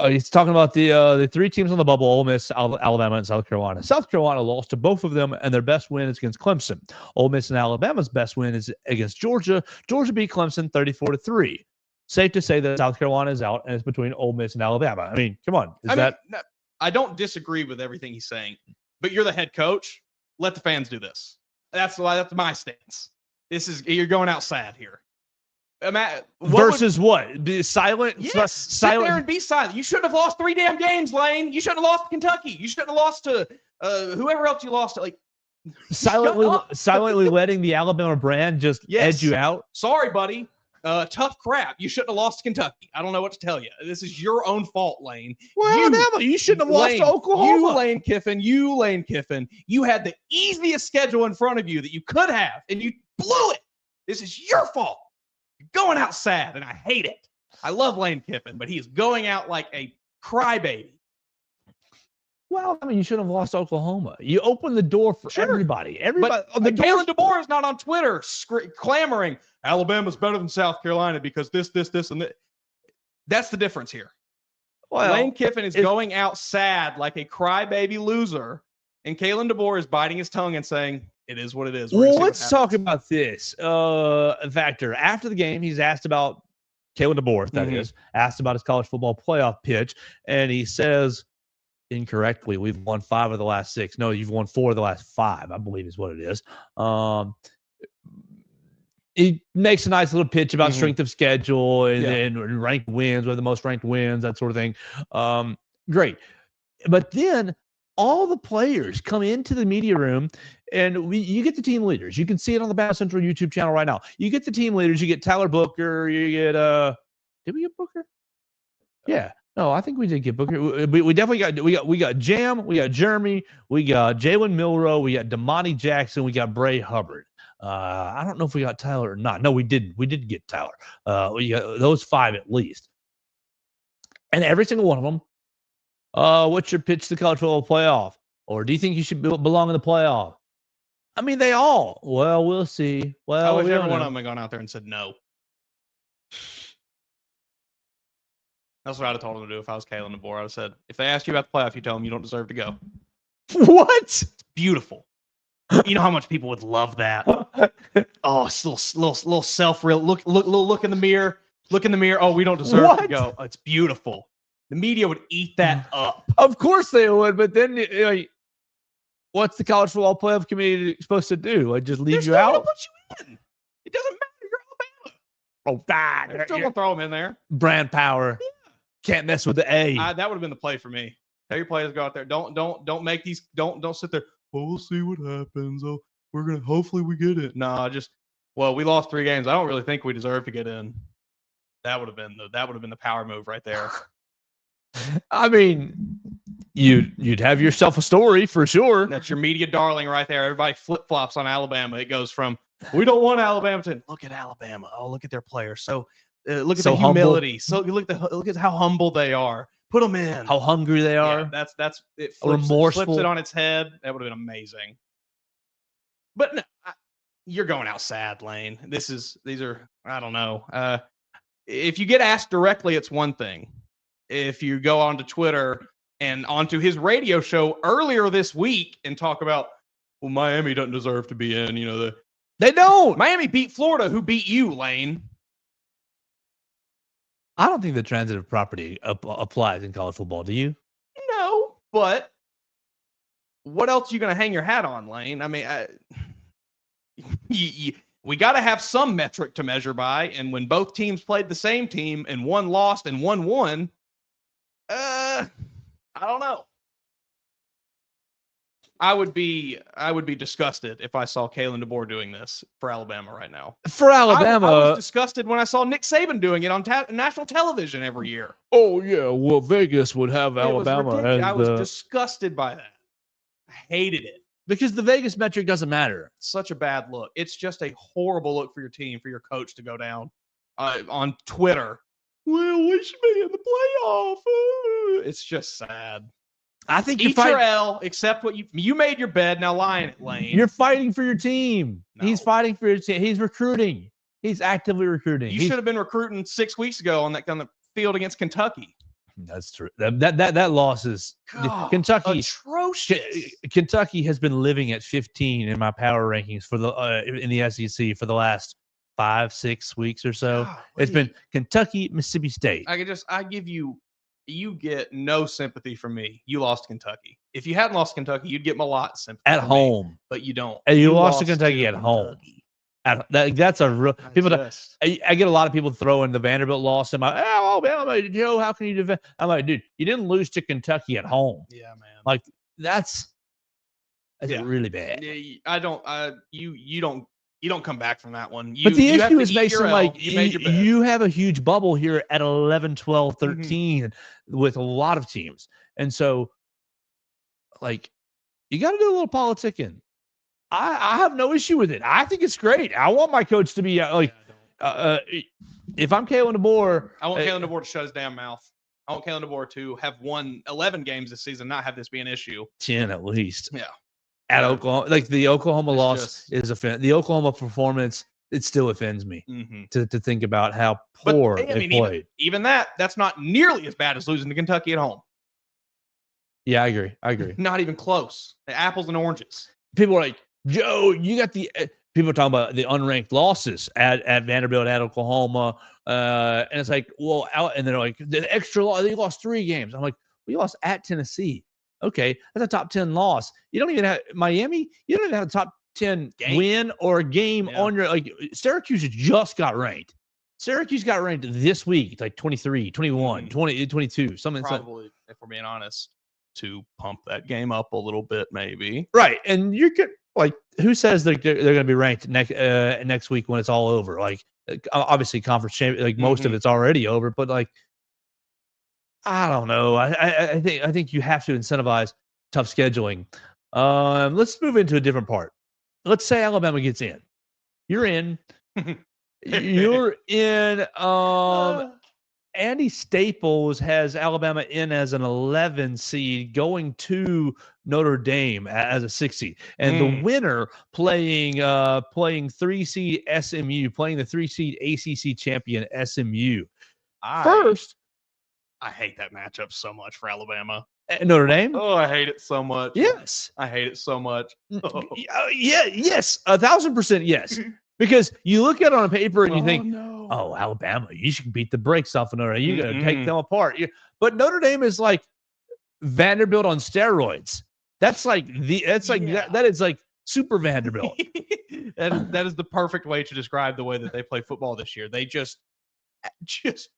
He's talking about the 3 teams on the bubble: Ole Miss, Alabama, and South Carolina. South Carolina lost to both of them, and their best win is against Clemson. Ole Miss and Alabama's best win is against Georgia. Georgia beat Clemson 34-3. Safe to say that South Carolina is out, and it's between Ole Miss and Alabama. I mean, come on. I don't disagree with everything he's saying, but you're the head coach. Let the fans do this. That's my stance. You're going out sad here. What? Be silent? Yes, sit there and be silent. You shouldn't have lost 3 damn games, Lane. You shouldn't have lost to Kentucky. You shouldn't have lost to whoever else you lost to. Like, silently letting the Alabama brand just edge you out. Sorry, buddy. Tough crap. You shouldn't have lost to Kentucky. I don't know what to tell you. This is your own fault, Lane. Well, you shouldn't have lost to Oklahoma. You, Lane Kiffin. You had the easiest schedule in front of you that you could have, and you blew it. This is your fault. You're going out sad, and I hate it. I love Lane Kiffin, but he is going out like a crybaby. Well, I mean, you shouldn't have lost Oklahoma. You opened the door for everybody. But Kalen DeBoer is not on Twitter clamoring, Alabama's better than South Carolina because this, and that. That's the difference here. Well, Lane Kiffin is going out sad like a crybaby loser, and Kalen DeBoer is biting his tongue and saying, it is what it is. Well, let's talk about this factor. After the game, he's asked about Kalen DeBoer, that is, asked about his college football playoff pitch, and he says, incorrectly, we've won 5 of the last 6. No, you've won 4 of the last 5, I believe is what it is. He makes a nice little pitch about strength of schedule and ranked wins, or the most ranked wins, that sort of thing. Great. But then all the players come into the media room, and you get the team leaders. You can see it on the Bama Central YouTube channel right now. You get the team leaders. You get Tyler Booker. You get did we get Booker? Yeah. No, I think we did get Booker. We definitely got Jam, we got Jeremy, we got Jalen Milroe, we got Damani Jackson, we got Bray Hubbard. I don't know if we got Tyler or not. No, we didn't. We did get Tyler. We got those 5 at least. And every single one of them, what's your pitch to the college football playoff? Or do you think you should belong in the playoff? I mean, they all. Well, we'll see. Well, I wish every one of them had gone out there and said no. That's what I'd have told them to do if I was Kalen DeBoer. I would have said, if they ask you about the playoff, you tell them you don't deserve to go. What? It's beautiful. You know how much people would love that. Oh, it's little self-real. Look in the mirror. Look in the mirror. Oh, we don't deserve to go. Oh, it's beautiful. The media would eat that up. Of course they would, but then what's the college football playoff committee supposed to do? Like, just leave you out? Put you in. It doesn't matter. You're Alabama. Oh, God. They're still gonna throw them in there. Brand power. Yeah. Can't mess with the A. That would have been the play for me. Tell your players to go out there. Don't make these. Don't sit there. Well, we'll see what happens. Oh, we're gonna. Hopefully, we get it. Nah, we lost 3 games. I don't really think we deserve to get in. That would have been the power move right there. I mean, you'd have yourself a story for sure. That's your media darling right there. Everybody flip flops on Alabama. It goes from we don't want Alabama to look at Alabama. Oh, look at their players. So look at the humility. So look at how humble they are. Put them in. How hungry they are. Yeah, that's it. Flips it on its head. That would have been amazing. But no, you're going out sad, Lane. These are I don't know. If you get asked directly, it's one thing. If you go onto Twitter and onto his radio show earlier this week and talk about, well, Miami doesn't deserve to be in. You know, They don't. Miami beat Florida, who beat you, Lane. I don't think the transitive property applies in college football. Do you? No, but what else are you going to hang your hat on, Lane? I mean, we got to have some metric to measure by. And when both teams played the same team and one lost and one won, I don't know. I would be disgusted if I saw Kalen DeBoer doing this for Alabama right now. For Alabama, I was disgusted when I saw Nick Saban doing it on national television every year. Oh yeah, well Vegas would have Alabama. I was disgusted by that. I hated it because the Vegas metric doesn't matter. Such a bad look. It's just a horrible look for your team, for your coach to go down on Twitter. Well, we should be in the playoff. It's just sad. I think eat your L, accept what you made your bed. Now lie in it, Lane. You're fighting for your team. No. He's fighting for your team. He's recruiting. He's actively recruiting. You should have been recruiting 6 weeks ago on the field against Kentucky. That's true. That loss is Kentucky. Atrocious. Kentucky has been living at 15 in my power rankings for the in the SEC for the last 5-6 weeks or so. It's been Kentucky, Mississippi State. You get no sympathy from me. You lost Kentucky. If you hadn't lost Kentucky, you'd get a lot of sympathy at home, but you don't. And you lost to Kentucky at home. That's a real people. I get a lot of people throwing the Vanderbilt loss in my Alabama. Joe, how can you defend? I'm like, dude, you didn't lose to Kentucky at home. Yeah, man. Like that's really bad. Yeah, you don't come back from that one. But the issue is, Mason, like you have a huge bubble here at 11, 12, 13 with a lot of teams. And so, like, you got to do a little politicking. I have no issue with it. I think it's great. I want my coach to be if I'm Kalen DeBoer. I want Kalen DeBoer to shut his damn mouth. I want Kalen DeBoer to have won 11 games this season, not have this be an issue. 10 at least. Yeah. At Oklahoma, like the Oklahoma loss is the Oklahoma performance, it still offends me to think about how poor they played. Even that's not nearly as bad as losing to Kentucky at home. Yeah, I agree. Not even close. The apples and oranges. People are like, Joe, you got the people are talking about the unranked losses at Vanderbilt, at Oklahoma, and it's like, well, and they're like the extra loss. They lost 3 games. I'm like, we lost at Tennessee. Okay, that's a top 10 loss. You don't even have Miami. You don't even have a top 10 win or a game on your Syracuse just got ranked. Syracuse got ranked this week, like 23, 21, 20, 22, something. Probably, if we're being honest, to pump that game up a little bit, maybe. Right, and you could who says they're going to be ranked next week when it's all over? Like, obviously, conference champion, most of it's already over, but I don't know. I think you have to incentivize tough scheduling. Let's move into a different part. Let's say Alabama gets in. You're in. You're in. Andy Staples has Alabama in as an 11 seed, going to Notre Dame as a 6 seed, and the winner playing 3 seed SMU, playing the 3 seed ACC champion SMU. First. I hate that matchup so much for Alabama. Notre Dame? Oh, I hate it so much. Yes. I hate it so much. Oh. Yeah, yes. 1,000% yes. Because you look at it on paper and you think, oh, Alabama, you should beat the brakes off of Notre Dame. You're going to take them apart. But Notre Dame is like Vanderbilt on steroids. That's like that is like super Vanderbilt. that is the perfect way to describe the way that they play football this year. They just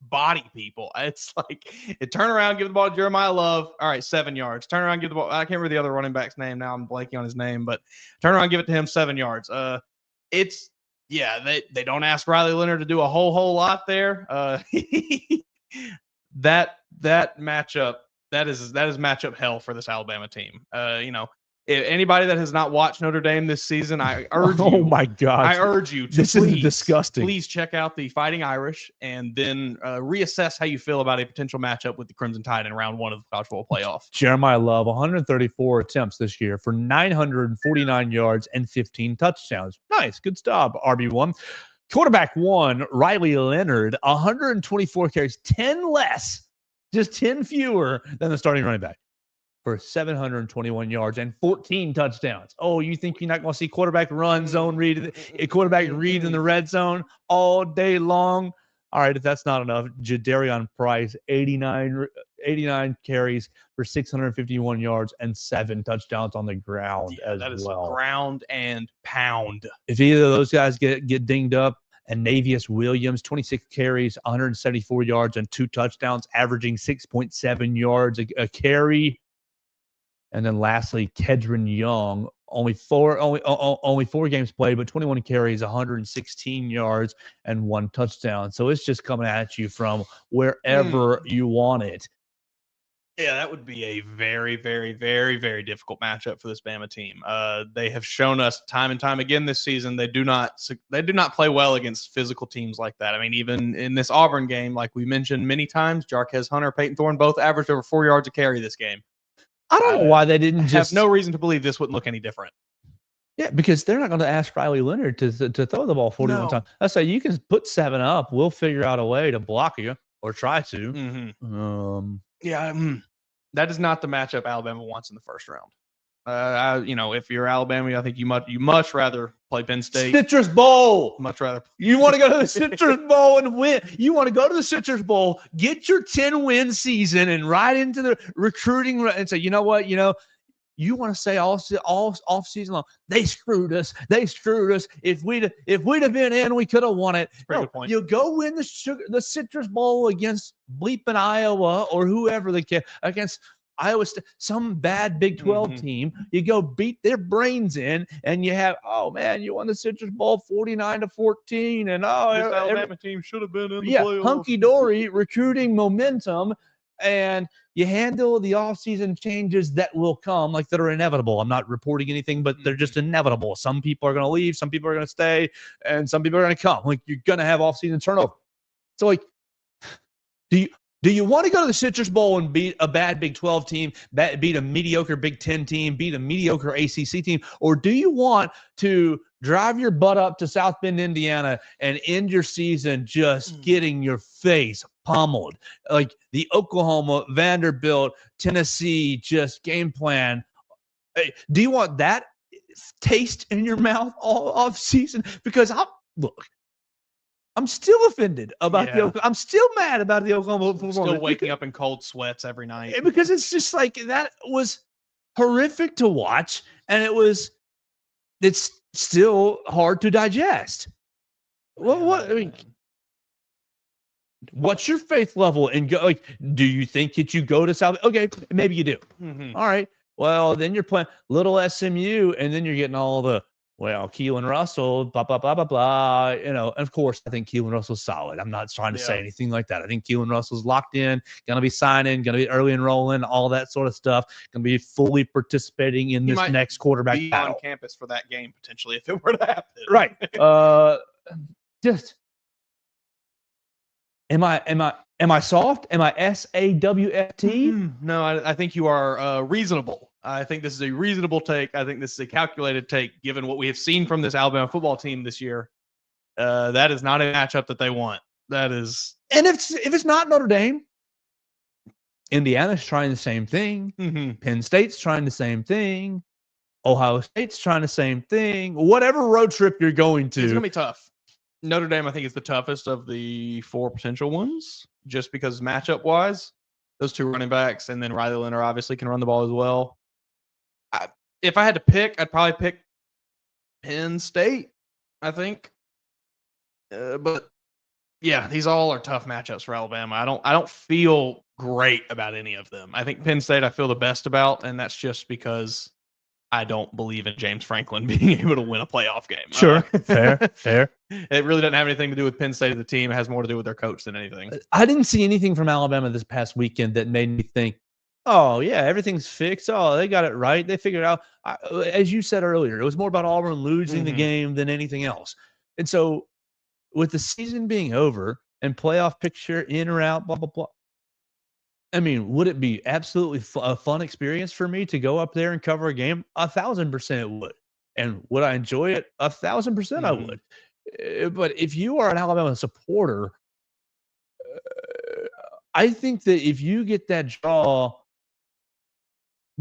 body people. It's like turn around, give the ball to Jeremiah Love. All right, 7 yards. Turn around, give the ball. I can't remember the other running back's name now. I'm blanking on his name, but turn around, give it to him, 7 yards. They don't ask Riley Leonard to do a whole lot there. That matchup that is matchup hell for this Alabama team. If anybody that has not watched Notre Dame this season, I urge you. Oh my God! I urge you to this is disgusting. Please check out the Fighting Irish and then reassess how you feel about a potential matchup with the Crimson Tide in round 1 of the college football playoff. Jeremiah Love, 134 attempts this year for 949 yards and 15 touchdowns. Nice, good stop. RB1. Quarterback 1, Riley Leonard, 124 carries, 10 less, just 10 fewer than the starting running back. for 721 yards and 14 touchdowns. Oh, you think you're not going to see quarterback run, zone read, quarterback read in the red zone all day long? All right, if that's not enough, Jadarian Price, 89 carries for 651 yards and 7 touchdowns on the ground as that is well. Ground and pound. If either of those guys get dinged up, and Navius Williams, 26 carries, 174 yards, and 2 touchdowns, averaging 6.7 yards a carry. And then lastly, Kedron Young, only four games played, but 21 carries, 116 yards, and 1 touchdown. So it's just coming at you from wherever you want it. Yeah, that would be a very, very, very, very difficult matchup for this Bama team. They have shown us time and time again this season they do not play well against physical teams like that. I mean, even in this Auburn game, like we mentioned many times, Jarquez Hunter, Peyton Thorne both averaged over 4 yards a carry this game. I don't know why they didn't just have no reason to believe this wouldn't look any different. Yeah, because they're not going to ask Riley Leonard to throw the ball 41 times. I say you can put 7 up. We'll figure out a way to block you or try to. That is not the matchup Alabama wants in the first round. If you're Alabama, I think you much rather play Penn State. Citrus Bowl. Much rather. You want to go to the Citrus Bowl and win. You want to go to the Citrus Bowl, get your 10-win season, and ride into the recruiting and say, you know what, you want to say all off season long, they screwed us. If we'd have been in, we could have won it. Good point. You go win the Citrus Bowl against bleeping Iowa or whoever against Iowa State, some bad Big 12 team. You go beat their brains in, and you have, you won the Citrus Bowl 49-14, and this Alabama team should have been in the playoffs. Hunky dory recruiting momentum. And you handle the offseason changes that will come, like that are inevitable. I'm not reporting anything, but they're just inevitable. Some people are going to leave, some people are going to stay, and some people are going to come. Like, you're going to have offseason turnover. So, like, do you want to go to the Citrus Bowl and beat a bad Big 12 team, beat a mediocre Big 10 team, beat a mediocre ACC team, or do you want to drive your butt up to South Bend, Indiana, and end your season just getting your face pummeled? Like the Oklahoma, Vanderbilt, Tennessee, just game plan. Do you want that taste in your mouth all off season? Because I'm still offended about I'm still mad about the Oklahoma performance. Still waking up in cold sweats every night. Because it's just like, that was horrific to watch, and it's still hard to digest. What's your faith level? And go, like, do you think that you go to South? Okay, maybe you do. All right. Well, then you're playing little SMU, and then you're getting all the, Keelan Russell, blah, blah, blah, blah, blah. And of course, I think Keelan Russell's solid. I'm not trying to say anything like that. I think Keelan Russell's locked in, going to be signing, going to be early enrolling, all that sort of stuff. Going to be fully participating in this next quarterback battle. On campus for that game, potentially, if it were to happen. Right. Am I soft? Am I SAWFT? No, I think you are reasonable. I think this is a reasonable take. I think this is a calculated take, given what we have seen from this Alabama football team this year. That is not a matchup that they want. That is, and if it's not Notre Dame, Indiana's trying the same thing. Penn State's trying the same thing. Ohio State's trying the same thing. Whatever road trip you're going to, it's gonna be tough. Notre Dame, I think, is the toughest of the 4 potential ones, just because matchup wise, those 2 running backs, and then Riley Leonard obviously can run the ball as well. If I had to pick, I'd probably pick Penn State, I think. But yeah, these all are tough matchups for Alabama. I don't feel great about any of them. I think Penn State I feel the best about, and that's just because I don't believe in James Franklin being able to win a playoff game. Sure, fair. It really doesn't have anything to do with Penn State as a team. It has more to do with their coach than anything. I didn't see anything from Alabama this past weekend that made me think, oh, yeah, everything's fixed. Oh, they got it right. They figured it out. As you said earlier, it was more about Auburn losing the game than anything else. And so with the season being over and playoff picture in or out, blah, blah, blah, I mean, would it be absolutely a fun experience for me to go up there and cover a game? 1,000% it would. And would I enjoy it? 1,000% I would. But if you are an Alabama supporter, I think that if you get that draw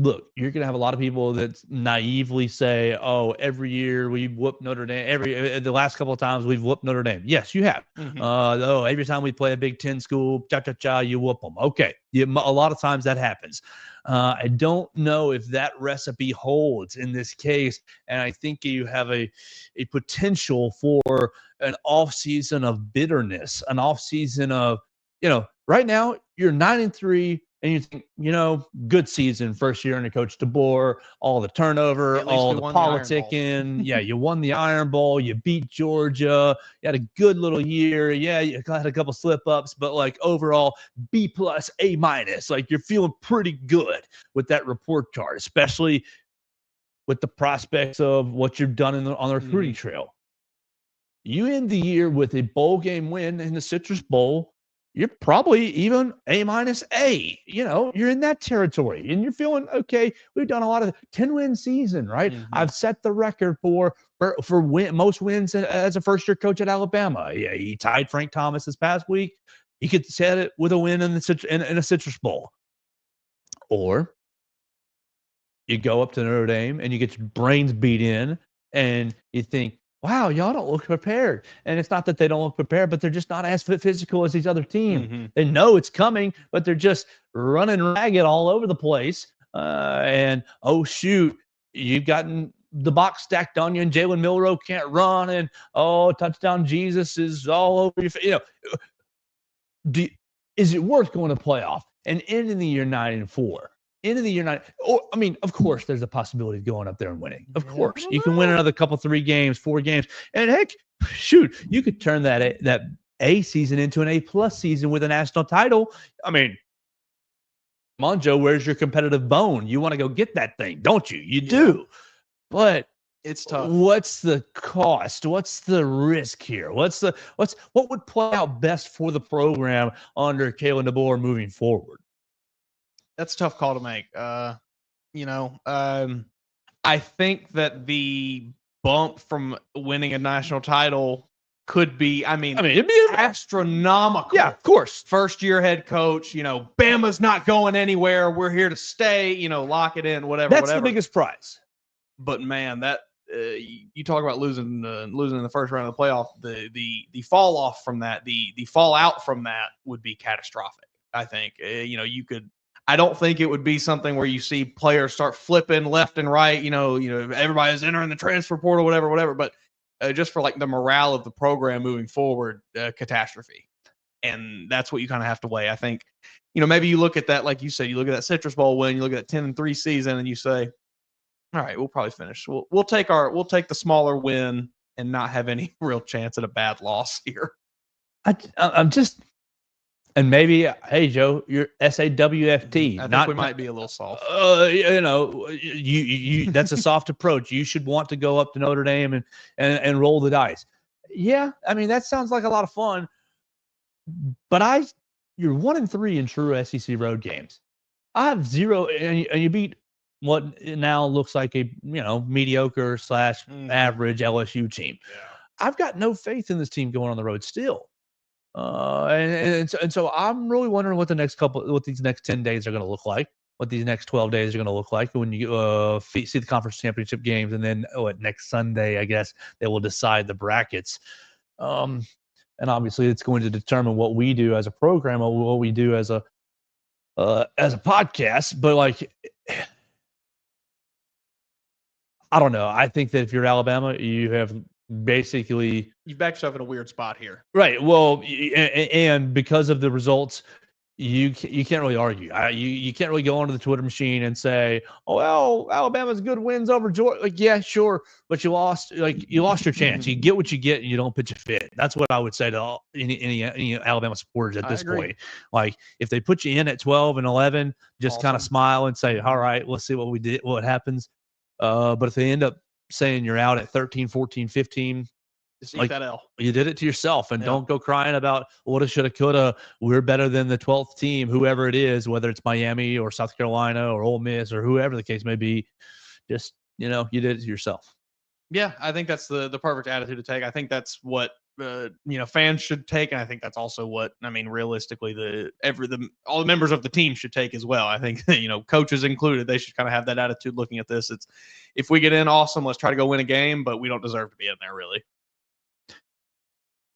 look, you're going to have a lot of people that naively say, oh, every year we whoop Notre Dame. The last couple of times we've whooped Notre Dame. Yes, you have. Every time we play a Big Ten school, you whoop them. Okay. A lot of times that happens. I don't know if that recipe holds in this case. And I think you have a potential for an off season of bitterness, an off season of, right now you're 9-3. And you think, good season, first year under Coach DeBoer, all the turnover, all the politicking. Yeah, you won the Iron Bowl. You beat Georgia. You had a good little year. Yeah, you had a couple slip-ups, but, overall, B+, A-. You're feeling pretty good with that report card, especially with the prospects of what you've done on the recruiting trail. You end the year with a bowl game win in the Citrus Bowl. You're probably even A-. You're in that territory and you're feeling okay. We've done a lot of 10-win season, right? I've set the record for most wins as a first-year coach at Alabama. Yeah, he tied Frank Thomas this past week. He could set it with a win in a Citrus Bowl. Or you go up to Notre Dame and you get your brains beat in and you think, wow, y'all don't look prepared. And it's not that they don't look prepared, but they're just not as physical as these other teams. They know it's coming, but they're just running ragged all over the place. And, oh, shoot, you've gotten the box stacked on you and Jalen Milroe can't run. And, oh, touchdown Jesus is all over your face. Is it worth going to playoff and ending the year 9-4? End of the year 9. Of course, there's a possibility of going up there and winning. Of course, you can win another couple, 3 games, 4 games, and heck, shoot, you could turn that A season into an A+ season with a national title. Come on, Joe, where's your competitive bone? You want to go get that thing, don't you? You do, but it's tough. What's the cost? What's the risk here? What would play out best for the program under Kalen DeBoer moving forward? That's a tough call to make. I think that the bump from winning a national title could be, it'd be astronomical. Yeah, of course. First year head coach, Bama's not going anywhere. We're here to stay, lock it in, whatever. That's the biggest prize. But man, that you talk about losing in the first round of the playoff, the fall off from that, the fallout from that would be catastrophic. I think, I don't think it would be something where you see players start flipping left and right. Everybody's entering the transfer portal, whatever. But just for the morale of the program moving forward, catastrophe. And that's what you kind of have to weigh. I think, maybe you look at that, like you said, you look at that Citrus Bowl win, you look at that 10-3 season, and you say, all right, we'll probably finish. We'll take the smaller win and not have any real chance at a bad loss here. I'm just. And maybe, hey, Joe, you're SAWFT. I think we might be a little soft. You that's a soft approach. You should want to go up to Notre Dame and roll the dice. Yeah, that sounds like a lot of fun. But you're 1-3 in true SEC road games. I have 0, and you beat what now looks like a mediocre / average LSU team. Yeah. I've got no faith in this team going on the road still. And so I'm really wondering what these next 10 days are going to look like, what these next 12 days are going to look like when you see the conference championship games, and then next Sunday, I guess they will decide the brackets. And obviously, it's going to determine what we do as a program or what we do as a podcast. But I don't know. I think that if you're Alabama, you have basically you've backed yourself in a weird spot here, right? Well, and because of the results, you can't really argue. You can't really go onto the Twitter machine and say, "Oh, well, Alabama's good wins over Georgia." Yeah, sure, but you lost. You lost your chance. You get what you get, and you don't pitch a fit. That's what I would say to any Alabama supporters at this point. If they put you in at 12 and 11, just kind of smile and say, "All right, let's see what happens." But if they end up saying you're out at 13, 14, 15, just eat that L. You did it to yourself, and don't go crying about woulda, shoulda, coulda. We're better than the 12th team, whoever it is, whether it's Miami or South Carolina or Ole Miss or whoever the case may be. Just, you did it to yourself. Yeah, I think that's the perfect attitude to take. I think that's what fans should take, and I think that's also what realistically all the members of the team should take as well. I think coaches included, they should kind of have that attitude looking at this. It's, if we get in, awesome, let's try to go win a game, but we don't deserve to be in there really.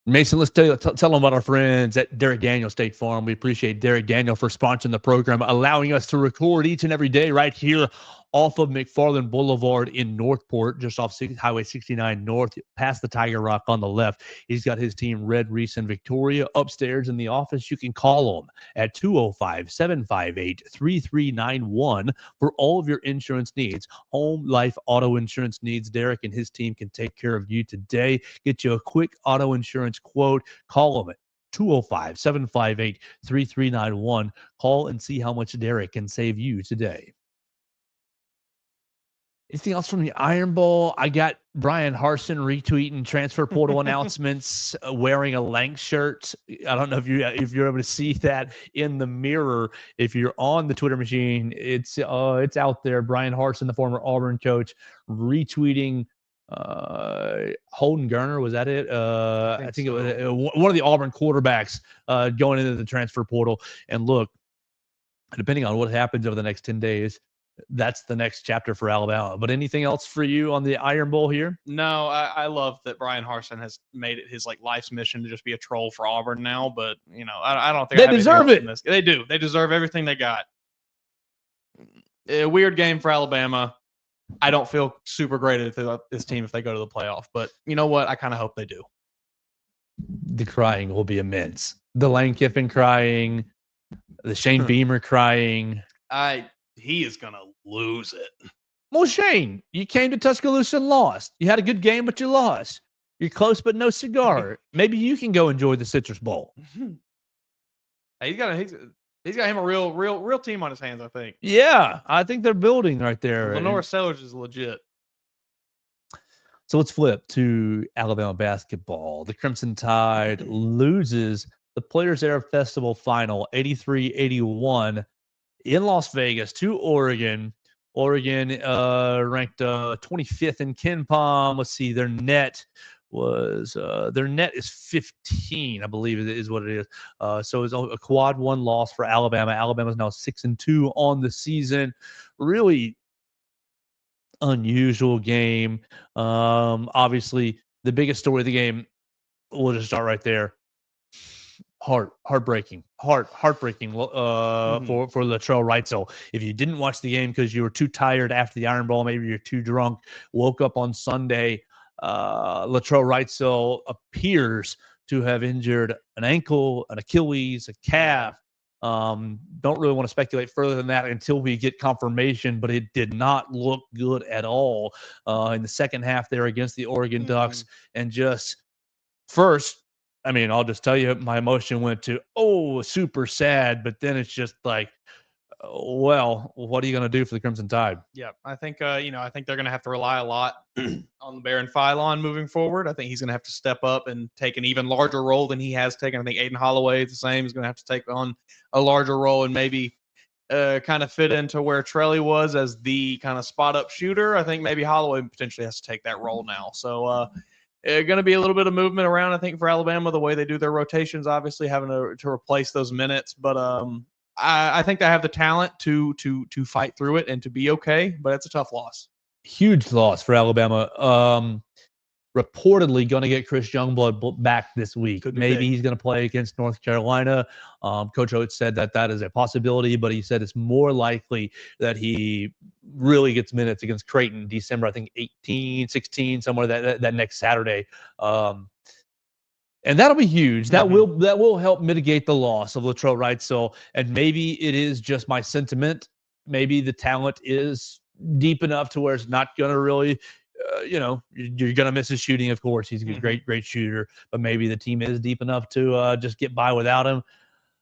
Mason, let's tell them about our friends at Derek Daniel State Farm. We appreciate Derek Daniel for sponsoring the program, allowing us to record each and every day right here off of McFarland Boulevard in Northport, just off Highway 69 North, past the Tiger Rock on the left. He's got his team Red, Reese, and Victoria upstairs in the office. You can call them at 205-758-3391 for all of your insurance needs. Home, life, auto insurance needs. Derek and his team can take care of you today. Get you a quick auto insurance quote. Call them at 205-758-3391. Call and see how much Derek can save you today. Anything else from the Iron Bowl? I got Brian Harsin retweeting transfer portal announcements, wearing a Lank shirt. I don't know if you're able to see that in the mirror. If you're on the Twitter machine, it's out there. Brian Harsin, the former Auburn coach, retweeting Holden Garner. Was that it? I think so. It was one of the Auburn quarterbacks going into the transfer portal. And look, depending on what happens over the next 10 days, that's the next chapter for Alabama. But anything else for you on the Iron Bowl here? No, I love that Brian Harsin has made it his life's mission to just be a troll for Auburn now. But I don't think they deserve it. They do. They deserve everything they got. A weird game for Alabama. I don't feel super great at this team if they go to the playoff. But you know what? I kind of hope they do. The crying will be immense. The Lane Kiffin crying, the Shane Beamer crying. He is going to lose it. Well, Shane, you came to Tuscaloosa and lost. You had a good game, but you lost. You're close, but no cigar. Maybe you can go enjoy the Citrus Bowl. He's got him a real team on his hands, I think. Yeah, I think they're building right there. Lenora Sellers is legit. So let's flip to Alabama basketball. The Crimson Tide loses the Players Era Festival final 83-81 in Las Vegas to Oregon. Oregon ranked 25th in KenPom. Let's see, their net is 15, I believe is what it is. So it's a quad one loss for Alabama. Alabama's now 6-2 on the season. Really unusual game. Obviously, the biggest story of the game, we'll just start right there. Heartbreaking for Latrell Wrightsell. If you didn't watch the game because you were too tired after the Iron Bowl, maybe you're too drunk, woke up on Sunday, Latrell Wrightsell appears to have injured an ankle, an Achilles, a calf. Don't really want to speculate further than that until we get confirmation, but it did not look good at all in the second half there against the Oregon Ducks. And just first, I'll just tell you, my emotion went to, super sad. But then it's just like, well, what are you going to do for the Crimson Tide? Yeah, I think, I think they're going to have to rely a lot on the Baron Philon moving forward. I think he's going to have to step up and take an even larger role than he has taken. I think Aiden Holloway is the same. He's going to have to take on a larger role and maybe kind of fit into where Trelly was as the kind of spot-up shooter. I think maybe Holloway potentially has to take that role now. So, going to be a little bit of movement around, I think, for Alabama, the way they do their rotations, obviously having to replace those minutes. But I think they have the talent to fight through it and to be okay, but it's a tough loss. Huge loss for Alabama. Reportedly going to get Chris Youngblood back this week. Maybe he's going to play against North Carolina. Coach Oates said that is a possibility, but he said it's more likely that he really gets minutes against Creighton December, I think 18, 16, somewhere that next Saturday. And that'll be huge. That will help mitigate the loss of Latrell Wrightsell. And maybe it is just my sentiment. Maybe the talent is deep enough to where it's not going to really you're going to miss his shooting, of course. He's a great shooter, but maybe the team is deep enough to just get by without him.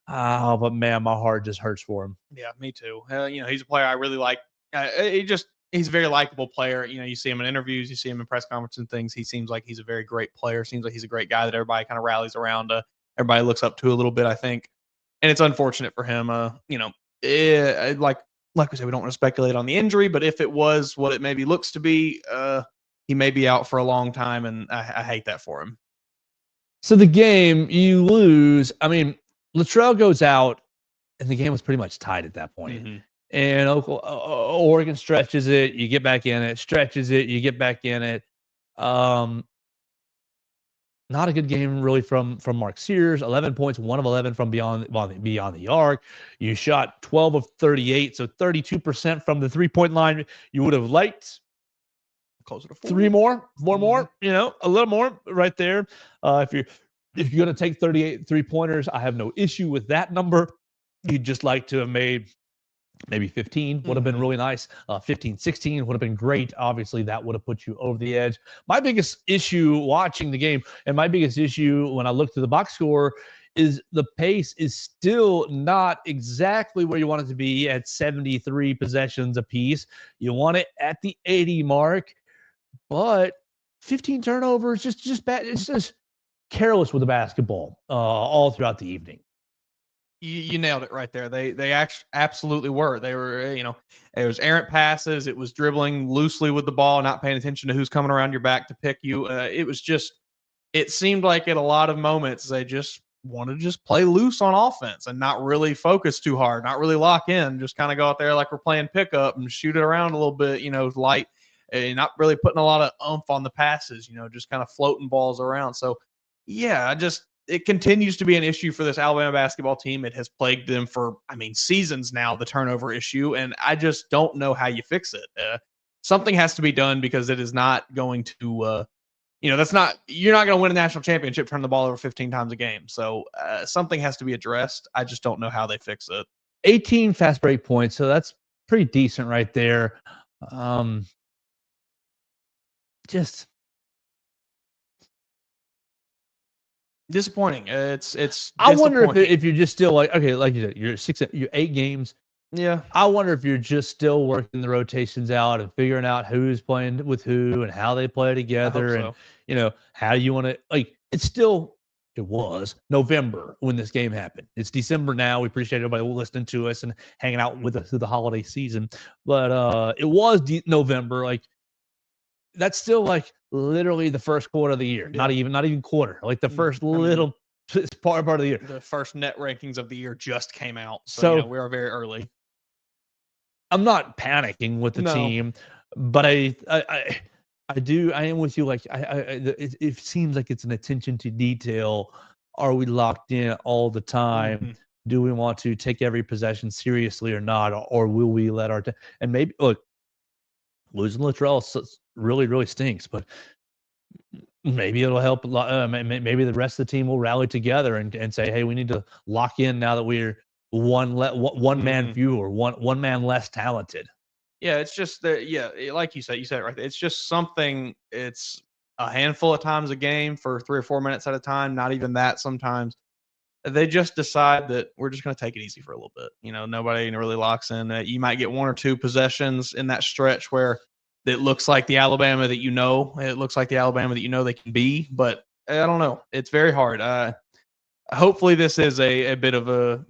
But man, my heart just hurts for him. Yeah, me too. He's a player I really like. He's a very likable player. You see him in interviews, you see him in press conferences and things. He seems like he's a very great player. Seems like he's a great guy that everybody kind of rallies around. Everybody looks up to a little bit, I think. And it's unfortunate for him. Like we said, we don't want to speculate on the injury, but if it was what it maybe looks to be, he may be out for a long time, and I hate that for him. So the game, you lose. I mean, Luttrell goes out, and the game was pretty much tied at that point. Mm-hmm. And Oregon stretches it, you get back in it, stretches it, you get back in it. Not a good game really from Mark Sears. 11 points, 1 of 11 from beyond the arc. You shot 12 of 38, so 32% from the 3-point line. You would have liked Closer to 4 more, Mm-hmm. a little more right there. If you're going to take 38 3-pointers, I have no issue with that number. You'd just like to have made maybe 15 would have been really nice. 15, 16 would have been great. Obviously, that would have put you over the edge. My biggest issue watching the game, and my biggest issue when I look through the box score, is the pace is still not exactly where you want it to be at 73 possessions apiece. You want it at the 80 mark, but 15 turnovers, just bad. It's just careless with the basketball all throughout the evening. You nailed it right there. They absolutely were. They were, it was errant passes. It was dribbling loosely with the ball, not paying attention to who's coming around your back to pick you. It seemed like at a lot of moments they just wanted to just play loose on offense and not really focus too hard, not really lock in, just kind of go out there like we're playing pickup and shoot it around a little bit, light, and not really putting a lot of oomph on the passes, just kind of floating balls around. So, yeah, it continues to be an issue for this Alabama basketball team. It has plagued them for, seasons now, the turnover issue, and I just don't know how you fix it. Something has to be done because it is not going to, you're not going to win a national championship turning the ball over 15 times a game. So something has to be addressed. I just don't know how they fix it. 18 fast break points, so that's pretty decent right there. Just disappointing. It's I wonder if you're just still like, okay, like you said, you're 8 games. Yeah. I wonder if you're just still working the rotations out and figuring out who's playing with who and how they play together. So. And how you want to, like, it was November when this game happened. It's December now. We appreciate everybody listening to us and hanging out with us through the holiday season. But it was November. Like, that's still like literally the first quarter of the year. Yeah. Not even quarter. Like the first little part of the year. The first net rankings of the year just came out. So we are very early. I'm not panicking with the team, but I am with you. Like it seems like it's an attention to detail. Are we locked in all the time? Mm-hmm. Do we want to take every possession seriously or not? Or will we let and maybe look, losing Luttrell really, really stinks, but maybe it'll help. Maybe the rest of the team will rally together and say, hey, we need to lock in now that we're one man fewer, one man less talented. Yeah, it's just that. Yeah, like you said it right there. It's just something. It's a handful of times a game for 3 or 4 minutes at a time. Not even that sometimes. They just decide that we're just going to take it easy for a little bit. Nobody really locks in. You might get 1 or 2 possessions in that stretch where it looks like the Alabama that it looks like the Alabama that they can be, but I don't know. It's very hard. Hopefully this is a bit of a,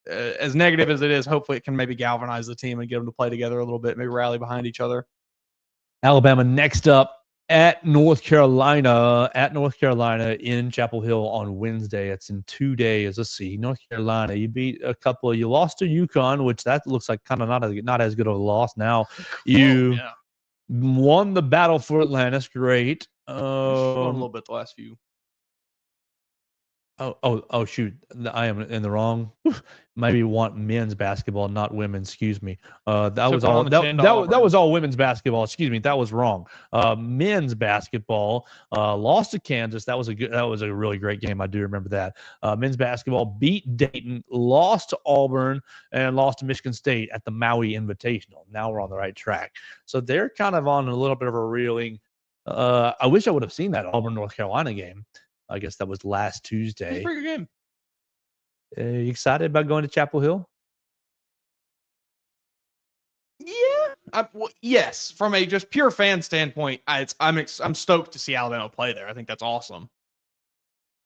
as negative as it is, hopefully it can maybe galvanize the team and get them to play together a little bit, maybe rally behind each other. Alabama next up at North Carolina in Chapel Hill on Wednesday. It's in 2 days. Let's see. North Carolina, you beat a couple. You lost to UConn, which that looks like kind of not as good of a loss now. You won the battle for Atlantis. Great. A little bit the last few. Oh, shoot. I am in the wrong. Maybe want men's basketball, not women's. Excuse me. That was all women's basketball. Excuse me. That was wrong. Men's basketball lost to Kansas. That was a really great game. I do remember that. Men's basketball beat Dayton, lost to Auburn, and lost to Michigan State at the Maui Invitational. Now we're on the right track. So they're kind of on a little bit of a reeling. I wish I would have seen that Auburn North Carolina game. I guess that was last Tuesday. It's a pretty good game. You excited about going to Chapel Hill? Yeah. Yes. From a just pure fan standpoint, I'm stoked to see Alabama play there. I think that's awesome.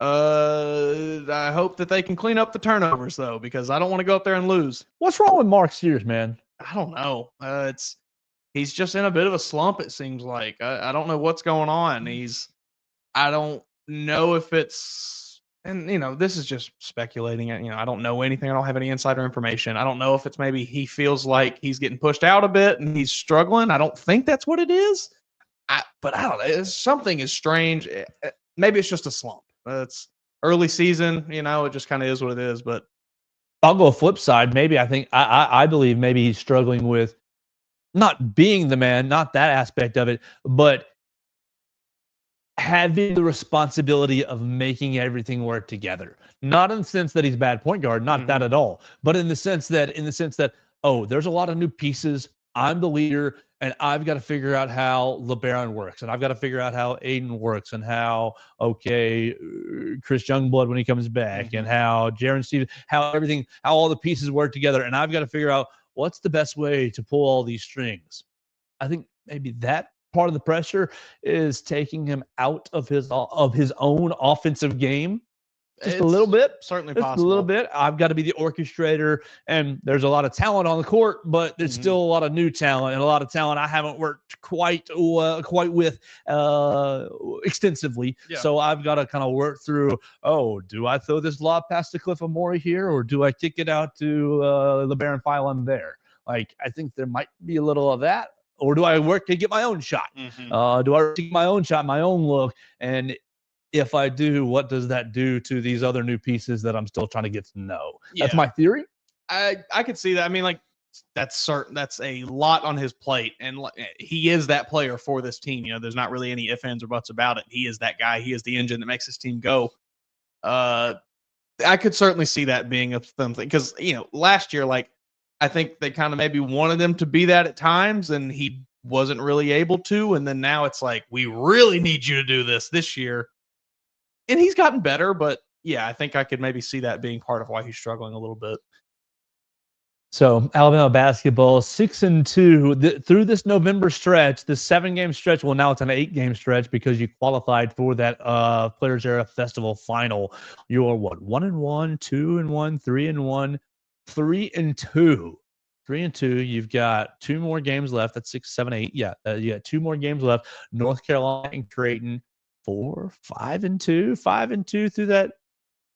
I hope that they can clean up the turnovers though, because I don't want to go up there and lose. What's wrong with Mark Sears, man? I don't know. He's just in a bit of a slump. It seems like I don't know what's going on. know if it's, and this is just speculating. I don't know anything. I don't have any insider information. I don't know if it's maybe he feels like he's getting pushed out a bit and he's struggling. I don't think that's what it is. But I don't know. Something is strange. Maybe it's just a slump. It's early season. It just kind of is what it is. But I'll go flip side. Maybe I believe maybe he's struggling with not being the man, not that aspect of it, but having the responsibility of making everything work together. Not in the sense that he's bad point guard, not that at all, but in the sense that, oh, there's a lot of new pieces. I'm the leader, and I've got to figure out how LeBaron works, and I've got to figure out how Aiden works, and how, Chris Youngblood when he comes back, and how Jaron Stevens, how all the pieces work together, and I've got to figure out what's the best way to pull all these strings. I think maybe that part of the pressure is taking him out of his own offensive game. Just a little bit. Certainly just possible. A little bit. I've got to be the orchestrator, and there's a lot of talent on the court, but there's still a lot of new talent and a lot of talent I haven't worked quite with extensively. Yeah. So I've got to kind of work through, do I throw this lob past to Cliff Amore here, or do I kick it out to LeBaron Philon there? Like, I think there might be a little of that. Or do I work to get my own shot? Do I work to get my own shot, my own look? And if I do, what does that do to these other new pieces that I'm still trying to get to know? Yeah. That's my theory. I could see that. I mean, like, that's certain. That's a lot on his plate, and he is that player for this team. There's not really any ifs, ands, or buts about it. He is that guy. He is the engine that makes this team go. I could certainly see that being a something because last year, like, I think they kind of maybe wanted him to be that at times, and he wasn't really able to. And then now it's like, we really need you to do this year. And he's gotten better, but yeah, I think I could maybe see that being part of why he's struggling a little bit. So Alabama basketball 6-2 through this November stretch, this 7-game stretch. Well, now it's an 8-game stretch because you qualified for that Players Era Festival final. You are what? 1-1, 2-1, 3-1, 3-2. 3-2. You've got 2 more games left. That's 6, 7, 8. Yeah, you got 2 more games left. North Carolina and Creighton. 5-2 through that.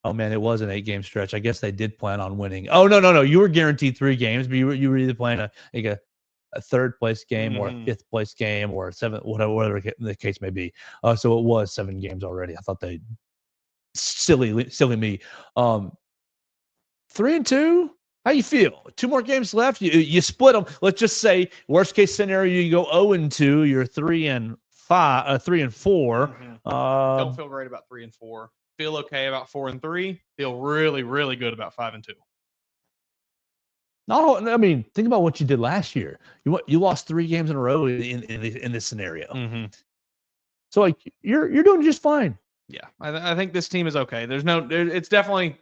Oh man, it was an 8-game stretch. I guess they did plan on winning. Oh no, you were guaranteed 3 games, but you were either playing a 3rd place game or a 5th place game or a 7th, whatever the case may be. So it was 7 games already. I thought they silly me. 3-2. How you feel? 2 more games left. You split them. Let's just say worst case scenario, you go 0-2. You're 3-4. Don't feel great about 3-4. Feel okay about 4-3. Feel really, really good about 5-2. No, I mean, think about what you did last year. You lost 3 games in a row in this scenario. So like you're doing just fine. Yeah, I think this team is okay. It's definitely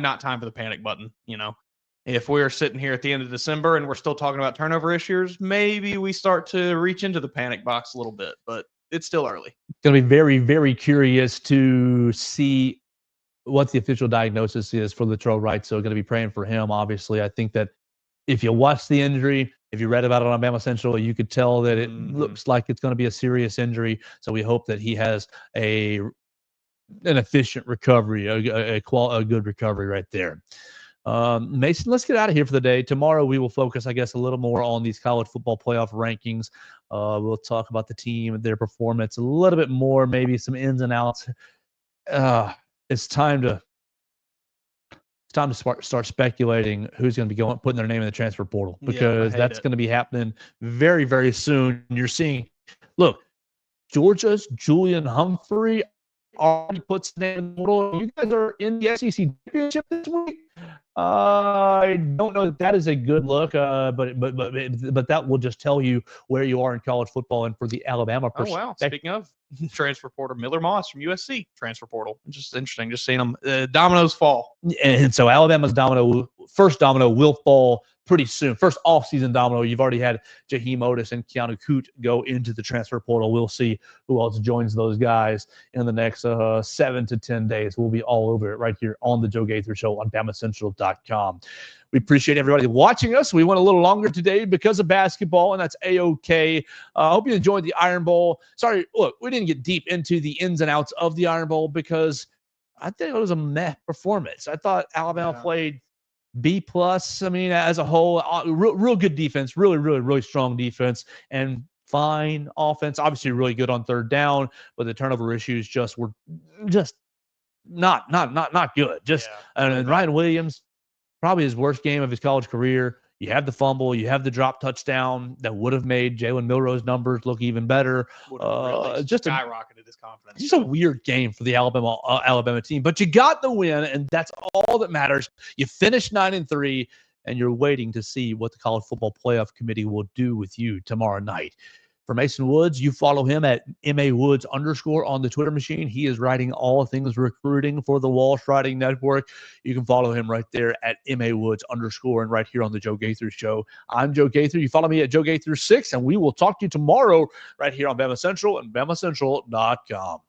not time for the panic button. If we're sitting here at the end of December and we're still talking about turnover issues, maybe we start to reach into the panic box a little bit, but it's still early. It's going to be very, very curious to see what the official diagnosis is for Latrell Wright. So going to be praying for him, obviously. I think that if you watch the injury, if you read about it on Bama Central, you could tell that it looks like it's going to be a serious injury. So we hope that he has an efficient recovery, a good recovery right there. Mason, let's get out of here for the day. Tomorrow we will focus, I guess, a little more on these college football playoff rankings. We'll talk about the team and their performance a little bit more, maybe some ins and outs. It's time to start speculating who's going to be putting their name in the transfer portal because that's going to be happening very, very soon. You're seeing, look, Georgia's Julian Humphrey already puts the name in the portal. You guys are in the SEC championship this week. I don't know if that is a good look, but that will just tell you where you are in college football. And for the Alabama perspective. Oh, wow. Speaking of transfer portal, Miller Moss from USC transfer portal. Just interesting, just seeing them dominoes fall. And so Alabama's domino first domino will fall pretty soon. First off-season domino, you've already had Jaheim Otis and Keanu Coote go into the transfer portal. We'll see who else joins those guys in the next 7 to 10 days. We'll be all over it right here on the Joe Gaither Show on BamaCentral.com. We appreciate everybody watching us. We went a little longer today because of basketball, and that's A-OK. I hope you enjoyed the Iron Bowl. Sorry, look, we didn't get deep into the ins and outs of the Iron Bowl because I think it was a meh performance. I thought Alabama played B+. I mean, as a whole, real good defense, really strong defense, and fine offense. Obviously, really good on third down, but the turnover issues were not good. And Ryan Williams, probably his worst game of his college career. You have the fumble, you have the drop touchdown that would have made Jalen Milroe's numbers look even better. Really just skyrocketed his confidence. Just a weird game for the Alabama team, but you got the win, and that's all that matters. You finished 9-3, and you're waiting to see what the College Football Playoff Committee will do with you tomorrow night. For Mason Woods, you follow him at MAWoods_ on the Twitter machine. He is writing all things recruiting for the Walsh Writing Network. You can follow him right there at MAWoods_ and right here on the Joe Gaither Show. I'm Joe Gaither. You follow me at Joe Gaither 6, and we will talk to you tomorrow right here on Bama Central and BamaCentral.com.